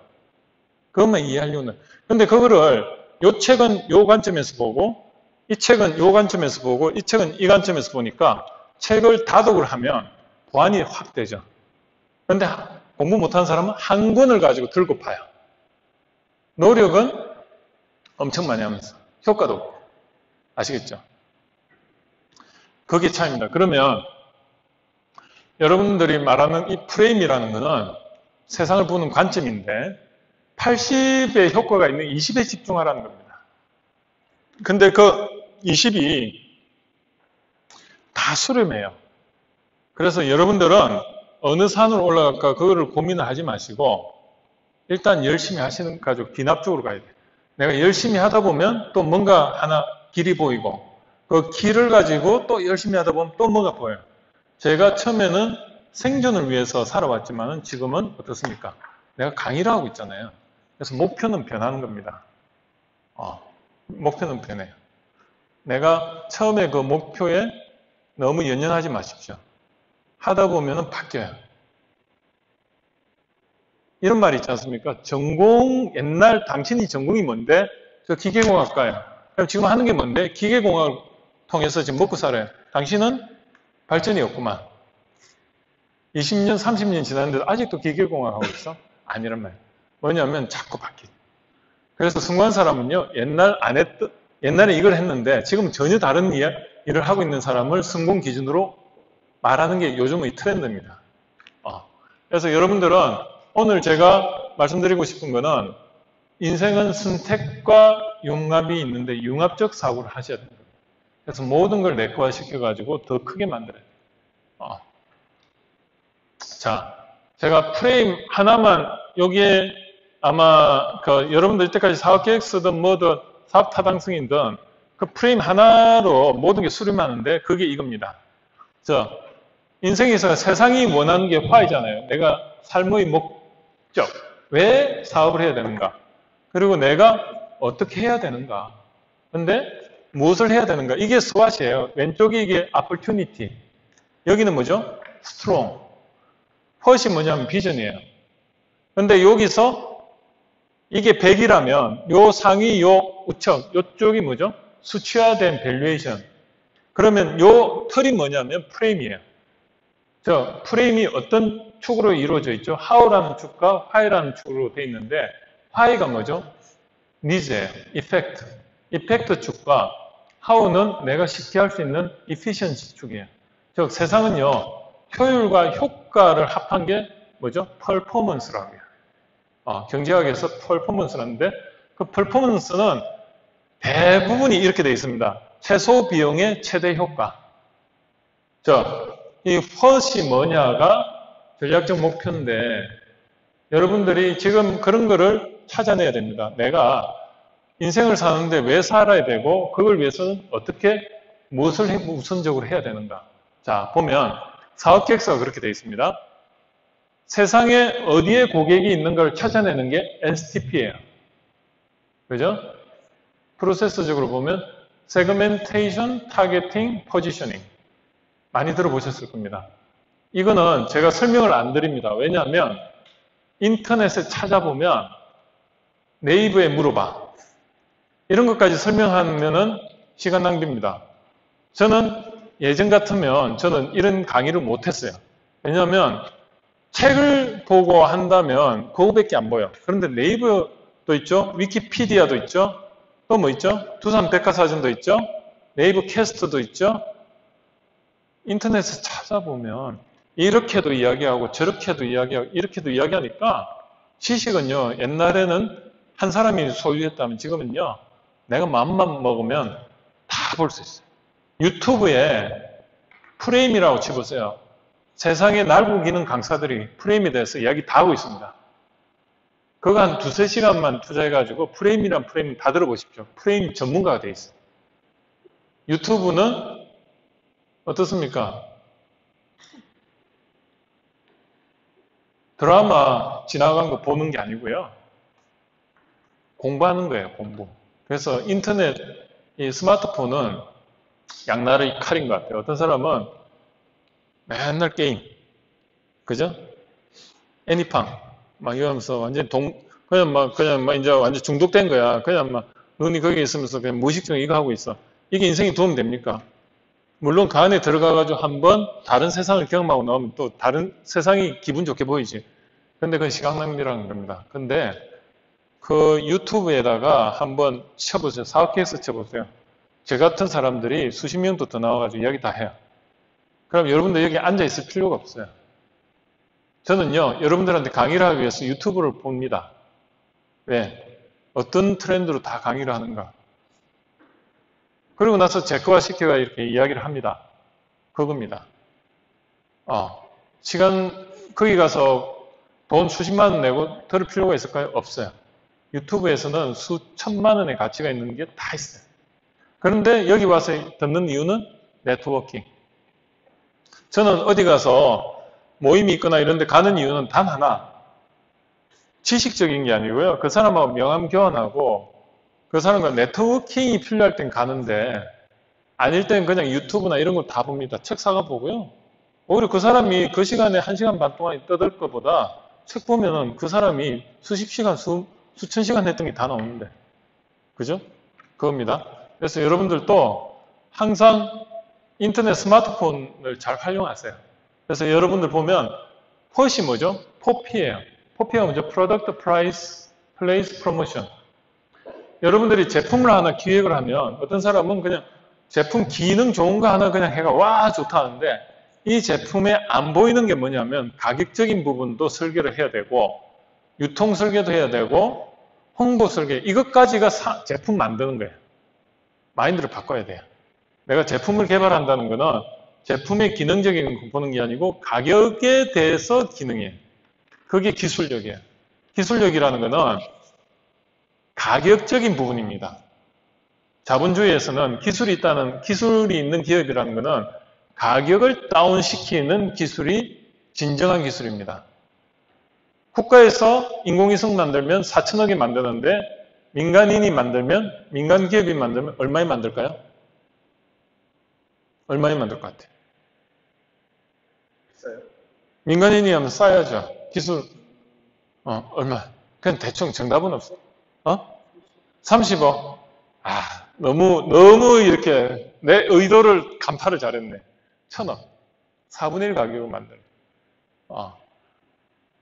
그것만 이해하려는. 근데 그거를 요 책은 요 관점에서 보고 이 책은 요 관점에서 보고 이 책은 이 관점에서 보니까 책을 다독을 하면 보안이 확 되죠. 그런데 공부 못하는 사람은 한 권을 가지고 들고 파요. 노력은 엄청 많이 하면서 효과도 없고. 아시겠죠? 그게 차이입니다. 그러면 여러분들이 말하는 이 프레임이라는 거는 세상을 보는 관점인데 80의 효과가 있는 20에 집중하라는 겁니다. 근데 그 20이 다 수렴해요. 그래서 여러분들은 어느 산으로 올라갈까 그거를 고민을 하지 마시고 일단 열심히 하시는 가지고 기납적으로 가야 돼요. 내가 열심히 하다 보면 또 뭔가 하나 길이 보이고 그 길을 가지고 또 열심히 하다 보면 또 뭐가 보여요. 제가 처음에는 생존을 위해서 살아왔지만 지금은 어떻습니까? 내가 강의를 하고 있잖아요. 그래서 목표는 변하는 겁니다. 목표는 변해요. 내가 처음에 그 목표에 너무 연연하지 마십시오. 하다 보면은 바뀌어요. 이런 말이 있지 않습니까? 전공, 옛날 당신이 전공이 뭔데? 저 기계공학과예요. 그럼 지금 하는 게 뭔데? 기계공학을 통해서 지금 먹고 살아요. 당신은 발전이 없구만. 20년, 30년 지났는데도 아직도 기계공학 하고 있어? 아니란 말이에요. 뭐냐면 자꾸 바뀌어요. 그래서 성공한 사람은요, 옛날에 이걸 했는데 지금 전혀 다른 일을 하고 있는 사람을 성공 기준으로 말하는 게 요즘의 트렌드입니다. 그래서 여러분들은 오늘 제가 말씀드리고 싶은 거는 인생은 선택과 융합이 있는데 융합적 사고를 하셔야 됩니다. 그래서 모든 걸 내과화 시켜가지고 더 크게 만들어야 돼요. 자, 제가 프레임 하나만 여기에 아마 여러분들 이때까지 사업계획 쓰든 뭐든 사업 타당성이든 그 프레임 하나로 모든 게 수렴하는데 그게 이겁니다. 인생에서 세상이 원하는 게 why잖아요. 내가 삶의 왜 사업을 해야 되는가? 그리고 내가 어떻게 해야 되는가? 근데 무엇을 해야 되는가? 이게 SWOT이에요. 왼쪽이 이게 opportunity. 여기는 뭐죠? strong. 펫이 뭐냐면 비전이에요. 근데 여기서 이게 100이라면 요 상위, 요 우측, 요쪽이 뭐죠? 수치화된 밸류에이션. 그러면 요 틀이 뭐냐면 프레임이에요. 프레임이 어떤 축으로 이루어져 있죠? how라는 축과 why라는 축으로 되어 있는데 why가 뭐죠? needs예요. effect. effect 축과 how는 내가 쉽게 할 수 있는 efficiency 축이에요. 즉 세상은요. 효율과 효과를 합한 게 뭐죠? performance라고 해요. 경제학에서 performance라는데 그 performance는 대부분이 이렇게 되어 있습니다. 최소 비용의 최대 효과. 이 what이 뭐냐가 전략적 목표인데 여러분들이 지금 그런 거를 찾아내야 됩니다. 내가 인생을 사는데 왜 살아야 되고 그걸 위해서는 어떻게 무엇을 우선적으로 해야 되는가. 자, 보면 사업계획서가 그렇게 되어 있습니다. 세상에 어디에 고객이 있는가를 찾아내는 게 STP예요. 그죠? 프로세스적으로 보면 Segmentation, Targeting, Positioning. 많이 들어보셨을 겁니다. 이거는 제가 설명을 안 드립니다. 왜냐하면 인터넷에 찾아보면 네이버에 물어봐. 이런 것까지 설명하면은 시간 낭비입니다. 저는 예전 같으면 저는 이런 강의를 못했어요. 왜냐하면 책을 보고 한다면 그거밖에 안 보여. 그런데 네이버도 있죠. 위키피디아도 있죠. 또 뭐 있죠? 두산 백과사전도 있죠. 네이버 캐스트도 있죠. 인터넷에 찾아보면 이렇게도 이야기하고 저렇게도 이야기하고 이렇게도 이야기하니까 지식은요. 옛날에는 한 사람이 소유했다면 지금은요. 내가 마음만 먹으면 다 볼 수 있어요. 유튜브에 프레임이라고 치보세요. 세상에 날고 기는 강사들이 프레임에 대해서 이야기 다 하고 있습니다. 그거 한 두세 시간만 투자해가지고 프레임이란 프레임 다 들어보십시오. 프레임 전문가가 돼 있어요. 유튜브는 어떻습니까? 드라마 지나간 거 보는 게 아니고요. 공부하는 거예요, 공부. 그래서 인터넷, 이 스마트폰은 양날의 칼인 것 같아요. 어떤 사람은 맨날 게임, 그죠? 애니팡, 막 이러면서 완전 그냥 막 이제 완전 중독된 거야. 그냥 막 눈이 거기 있으면서 그냥 무의식적으로 이거 하고 있어. 이게 인생에 도움 됩니까? 물론 그 안에 들어가가지고 한번 다른 세상을 경험하고 나오면 또 다른 세상이 기분 좋게 보이지. 근데 그건 시간 낭비라는 겁니다. 근데 그 유튜브에다가 한번 쳐보세요. 사업계획서 쳐보세요. 저 같은 사람들이 수십 명도 더 나와가지고 이야기 다 해요. 그럼 여러분들 여기 앉아있을 필요가 없어요. 저는요, 여러분들한테 강의를 하기 위해서 유튜브를 봅니다. 왜? 어떤 트렌드로 다 강의를 하는가. 그리고 나서 제 거와 시켜가 이렇게 이야기를 합니다. 그겁니다. 거기 가서 돈 수십만 원 내고 들을 필요가 있을까요? 없어요. 유튜브에서는 수천만 원의 가치가 있는 게 다 있어요. 그런데 여기 와서 듣는 이유는 네트워킹. 저는 어디 가서 모임이 있거나 이런 데 가는 이유는 단 하나. 지식적인 게 아니고요. 그 사람하고 명함 교환하고 그 사람과 네트워킹이 필요할 땐 가는데 아닐 땐 그냥 유튜브나 이런 걸 다 봅니다. 책 사가 보고요. 오히려 그 사람이 그 시간에 1시간 반 동안 떠들 것보다 책 보면은 그 사람이 수십 시간, 수천 시간 했던 게 다 나오는데. 그죠? 그겁니다. 그래서 여러분들도 항상 인터넷 스마트폰을 잘 활용하세요. 그래서 여러분들 보면 폿이 뭐죠? 포피예요. 포피가 뭐죠? Product, Price, Place, Promotion. 여러분들이 제품을 하나 기획을 하면 어떤 사람은 그냥 제품 기능 좋은 거 하나 그냥 해가 와 좋다 하는데 이 제품에 안 보이는 게 뭐냐면 가격적인 부분도 설계를 해야 되고 유통 설계도 해야 되고 홍보 설계 이것까지가 제품 만드는 거예요. 마인드를 바꿔야 돼요. 내가 제품을 개발한다는 거는 제품의 기능적인 거 보는 게 아니고 가격에 대해서 기능이에요. 그게 기술력이에요. 기술력이라는 거는 가격적인 부분입니다. 자본주의에서는 기술이 있는 기업이라는 것은 가격을 다운시키는 기술이 진정한 기술입니다. 국가에서 인공위성 만들면 4천억이 만드는데 민간인이 만들면, 민간 기업이 만들면 얼마에 만들까요? 얼마에 만들 것 같아요? 비싸요? 민간인이 하면 싸야죠. 기술, 얼마? 그냥 대충 정답은 없어. 30억. 너무 이렇게 내 의도를 간파를 잘했네. 1,000억. 4분의 1 가격으로 만드는.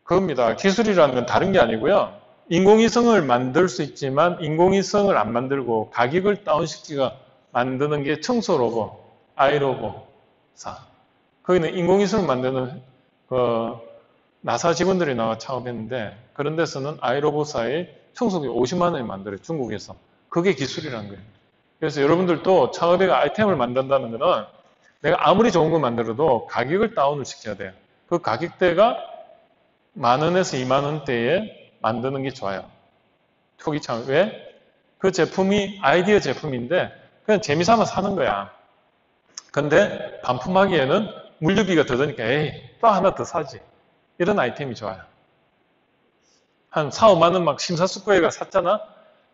그겁니다. 기술이라는 건 다른 게 아니고요. 인공위성을 만들 수 있지만 인공위성을 안 만들고 가격을 다운시키가 만드는 게 청소로봇, 아이로봇사. 거기는 인공위성을 만드는 나사 직원들이 나와 창업했는데 그런 데서는 아이로봇사의 청소기 50만 원에 만들어요. 중국에서. 그게 기술이라는 거예요. 그래서 여러분들도 창업에 아이템을 만든다는 거는 내가 아무리 좋은 거 만들어도 가격을 다운을 시켜야 돼요. 그 가격대가 10,000원에서 20,000원대에 만드는 게 좋아요. 초기 창업. 왜? 그 제품이 아이디어 제품인데 그냥 재미삼아 사는 거야. 근데 반품하기에는 물류비가 더 드니까 에이 또 하나 더 사지. 이런 아이템이 좋아요. 한 4, 5만 원 막 심사숙고해가 샀잖아?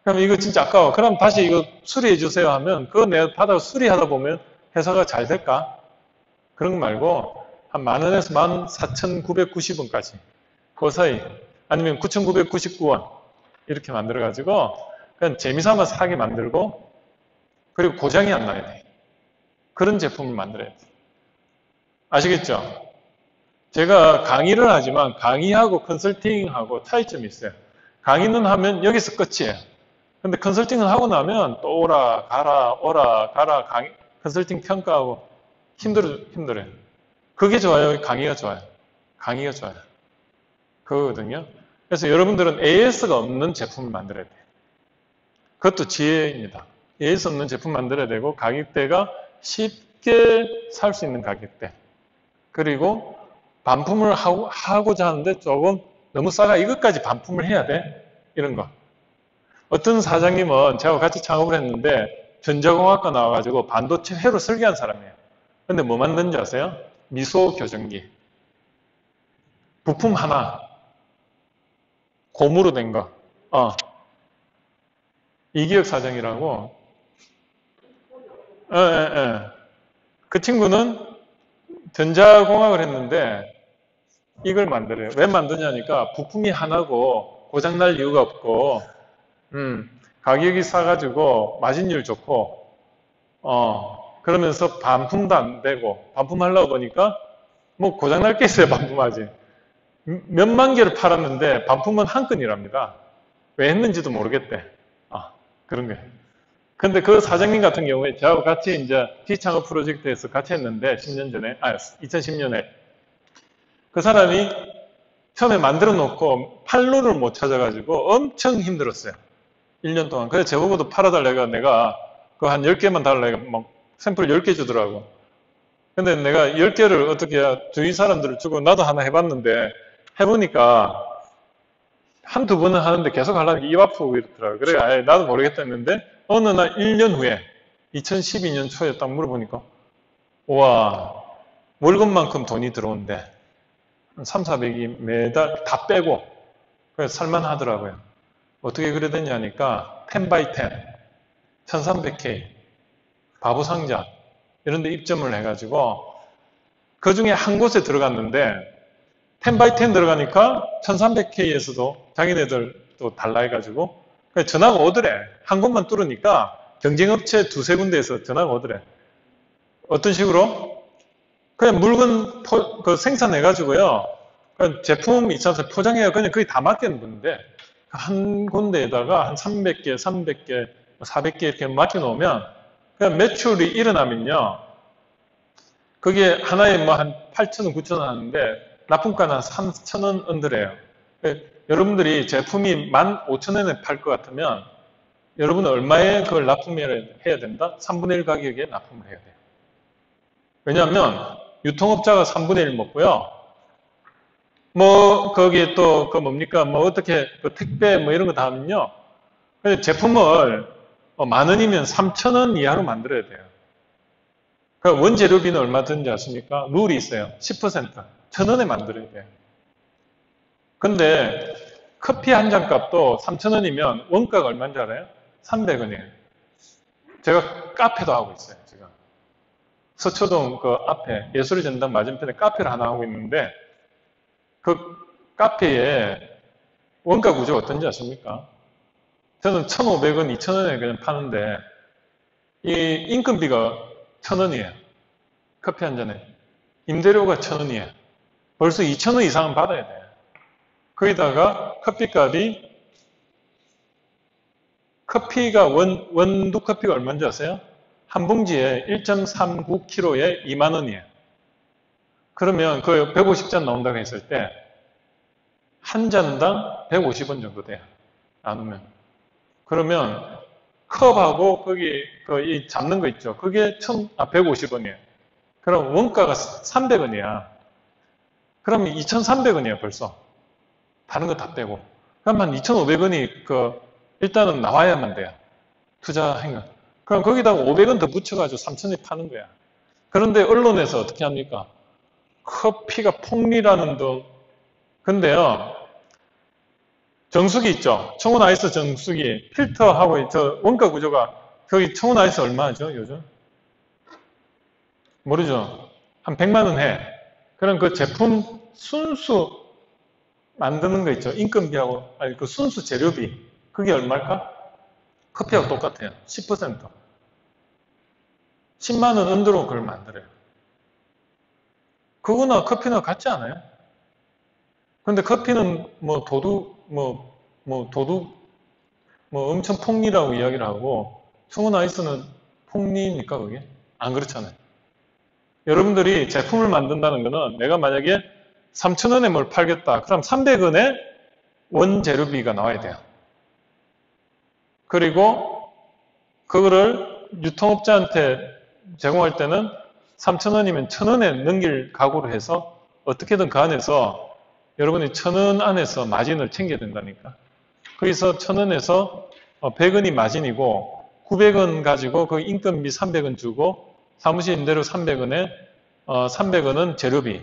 그럼 이거 진짜 아까워. 그럼 다시 이거 수리해 주세요 하면 그거 내가 받아 수리하다 보면 회사가 잘 될까? 그런 거 말고 한 10,000원에서 14,990원까지 그 사이 아니면 9,999원 이렇게 만들어가지고 그냥 재미삼아 사게 만들고 그리고 고장이 안 나야 돼. 그런 제품을 만들어야 돼. 아시겠죠? 제가 강의를 하지만 강의하고 컨설팅하고 차이점이 있어요. 강의는 하면 여기서 끝이에요. 근데 컨설팅을 하고 나면 또 오라 가라 컨설팅 평가하고 힘들어요. 그게 좋아요? 강의가 좋아요? 강의가 좋아요. 그거거든요. 그래서 여러분들은 AS가 없는 제품을 만들어야 돼요. 그것도 지혜입니다. AS 없는 제품 만들어야 되고 가격대가 쉽게 살 수 있는 가격대. 그리고 반품을 하고자 하는데 조금 너무 싸가 이것까지 반품을 해야 돼? 이런 거. 어떤 사장님은 저하고 같이 창업을 했는데 전자공학과 나와가지고 반도체 회로 설계한 사람이에요. 근데 뭐 만든지 아세요? 미소 교정기. 부품 하나. 고무로 된 거. 이기혁 사장이라고. 그 친구는 전자공학을 했는데 이걸 만들어요. 왜 만드냐니까 부품이 하나고 고장날 이유가 없고 가격이 싸가지고 마진율 좋고 그러면서 반품도 안 되고 반품하려고 보니까 뭐 고장날 게 있어야 반품하지. 몇만 개를 팔았는데 반품은 한 건이랍니다. 왜 했는지도 모르겠대. 그런 거예요. 근데 그 사장님 같은 경우에 저하고 같이 이제 비창업 프로젝트에서 같이 했는데 10년 전에, 2010년에 그 사람이 처음에 만들어 놓고 판로를 못 찾아가지고 엄청 힘들었어요. 1년 동안. 그래서 제보고도 팔아달래가 내가 그 한 10개만 달래가 막 샘플 10개 주더라고. 근데 내가 10개를 어떻게 해야 주위 사람들을 주고 나도 하나 해봤는데 해보니까 한두 번은 하는데 계속 하려니까 입 아프고 이러더라고요. 그래, 아예 나도 모르겠다 했는데 어느 날 1년 후에 2012년 초에 딱 물어보니까 우와 월급만큼 돈이 들어오는데 3, 400이 매달 다 빼고 그래서 살만하더라고요. 어떻게 그래 됐냐니까 10x10 1300K 바보상자 이런 데 입점을 해가지고 그 중에 한 곳에 들어갔는데 10x10 들어가니까 1300K에서도 자기네들 또 달라 해가지고 전화가 오더래. 한 곳만 뚫으니까 경쟁업체 두세 군데에서 전화가 오더래. 어떤 식으로? 그냥 물건 생산해가지고요. 제품 있어서 포장해가 그냥 거의 다 맡겨놓는데 한 군데에다가 한 300개, 300개, 400개 이렇게 맡겨놓으면 그냥 매출이 일어나면요. 그게 하나에 뭐 한 8,000원, 9,000원 하는데 납품가는 한 3,000원 언더래요. 여러분들이 제품이 15,000원에 팔 것 같으면 여러분은 얼마에 그걸 납품을 해야 된다? 3분의 1 가격에 납품을 해야 돼요. 왜냐하면 유통업자가 3분의 1 먹고요. 뭐 거기에 또 그 뭡니까? 뭐 어떻게 그 택배 뭐 이런 거 다 하면요. 제품을 10,000원이면 3,000원 이하로 만들어야 돼요. 그 원재료비는 얼마 드는지 아십니까? 룰이 있어요. 10%. 1,000원에 만들어야 돼요. 근데 커피 한 잔 값도 3,000원이면 원가가 얼마인 줄 알아요? 300원이에요. 제가 카페도 하고 있어요, 지금. 서초동 그 앞에 예술의 전당 맞은편에 카페를 하나 하고 있는데 그 카페에 원가 구조가 어떤지 아십니까? 저는 1,500원, 2,000원에 그냥 파는데 이 인건비가 1,000원이에요. 커피 한 잔에. 임대료가 1,000원이에요. 벌써 2,000원 이상은 받아야 돼요. 거기다가 커피가 원두 커피가 얼마인지 아세요? 한 봉지에 1.39kg에 2만 원이에요. 그러면 그 150잔 나온다고 했을 때 한 잔당 150원 정도 돼요. 나누면. 그러면 컵하고 거기 이 잡는 거 있죠. 그게 150원이에요. 그럼 원가가 300원이야. 그러면 2,300원이에요, 벌써. 다른 거 다 빼고. 그럼 한 2,500원이 일단은 나와야만 돼요. 투자한 거. 그럼 거기다가 500원 더 붙여가지고 3,000원에 파는 거야. 그런데 언론에서 어떻게 합니까? 커피가 폭리라는 둥. 근데요, 정수기 있죠? 청운 아이스 정수기, 필터하고 저 원가 구조가 거기 청운 아이스 얼마죠, 요즘? 모르죠? 한 100만 원 해. 그럼 그 제품 순수 만드는 거 있죠? 인건비하고, 아니, 그 순수 재료비. 그게 얼마일까? 커피하고 똑같아요. 10%. 10만 원 언더로 그걸 만들어요. 그거나 커피나 같지 않아요? 근데 커피는 엄청 폭리라고 이야기를 하고, 청운 아이스는 폭리입니까, 그게? 안 그렇잖아요. 여러분들이 제품을 만든다는 거는 내가 만약에 3,000원에 뭘 팔겠다. 그럼 300원에 원재료비가 나와야 돼요. 그리고 그거를 유통업자한테 제공할 때는 3,000원이면 1,000원에 넘길 각오로 해서 어떻게든 그 안에서 여러분이 1,000원 안에서 마진을 챙겨야 된다니까. 거기서 1,000원에서 100원이 마진이고 900원 가지고 그 인건비 300원 주고 사무실 임대료 300원에 300원은 재료비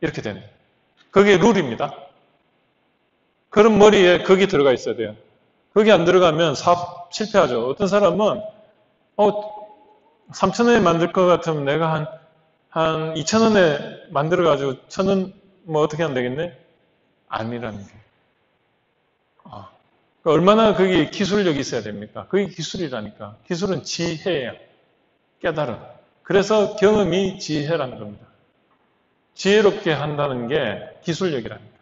이렇게 되는 그게 룰입니다. 그런 머리에 거기 들어가 있어야 돼요. 거기 안 들어가면 사업 실패하죠. 어떤 사람은 3,000원에 만들 것 같으면 내가 한 2,000원에 만들어가지고 1,000원 어떻게 하면 되겠네? 아니라는 게. 얼마나 그게 기술력이 있어야 됩니까? 그게 기술이라니까. 기술은 지혜예요. 깨달음. 그래서 경험이 지혜라는 겁니다. 지혜롭게 한다는 게 기술력이랍니다.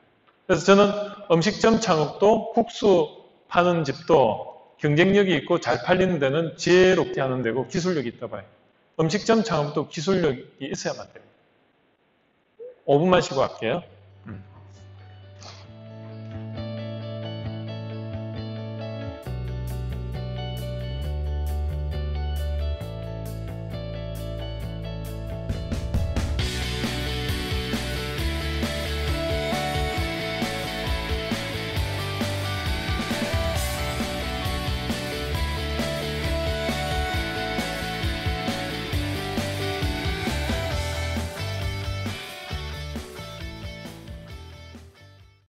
그래서 저는 음식점 창업도 국수 파는 집도 경쟁력이 있고 잘 팔리는 데는 지혜롭게 하는 데고 기술력이 있다 봐요. 음식점 창업도 기술력이 있어야만 됩니다. 5분만 쉬고 할게요.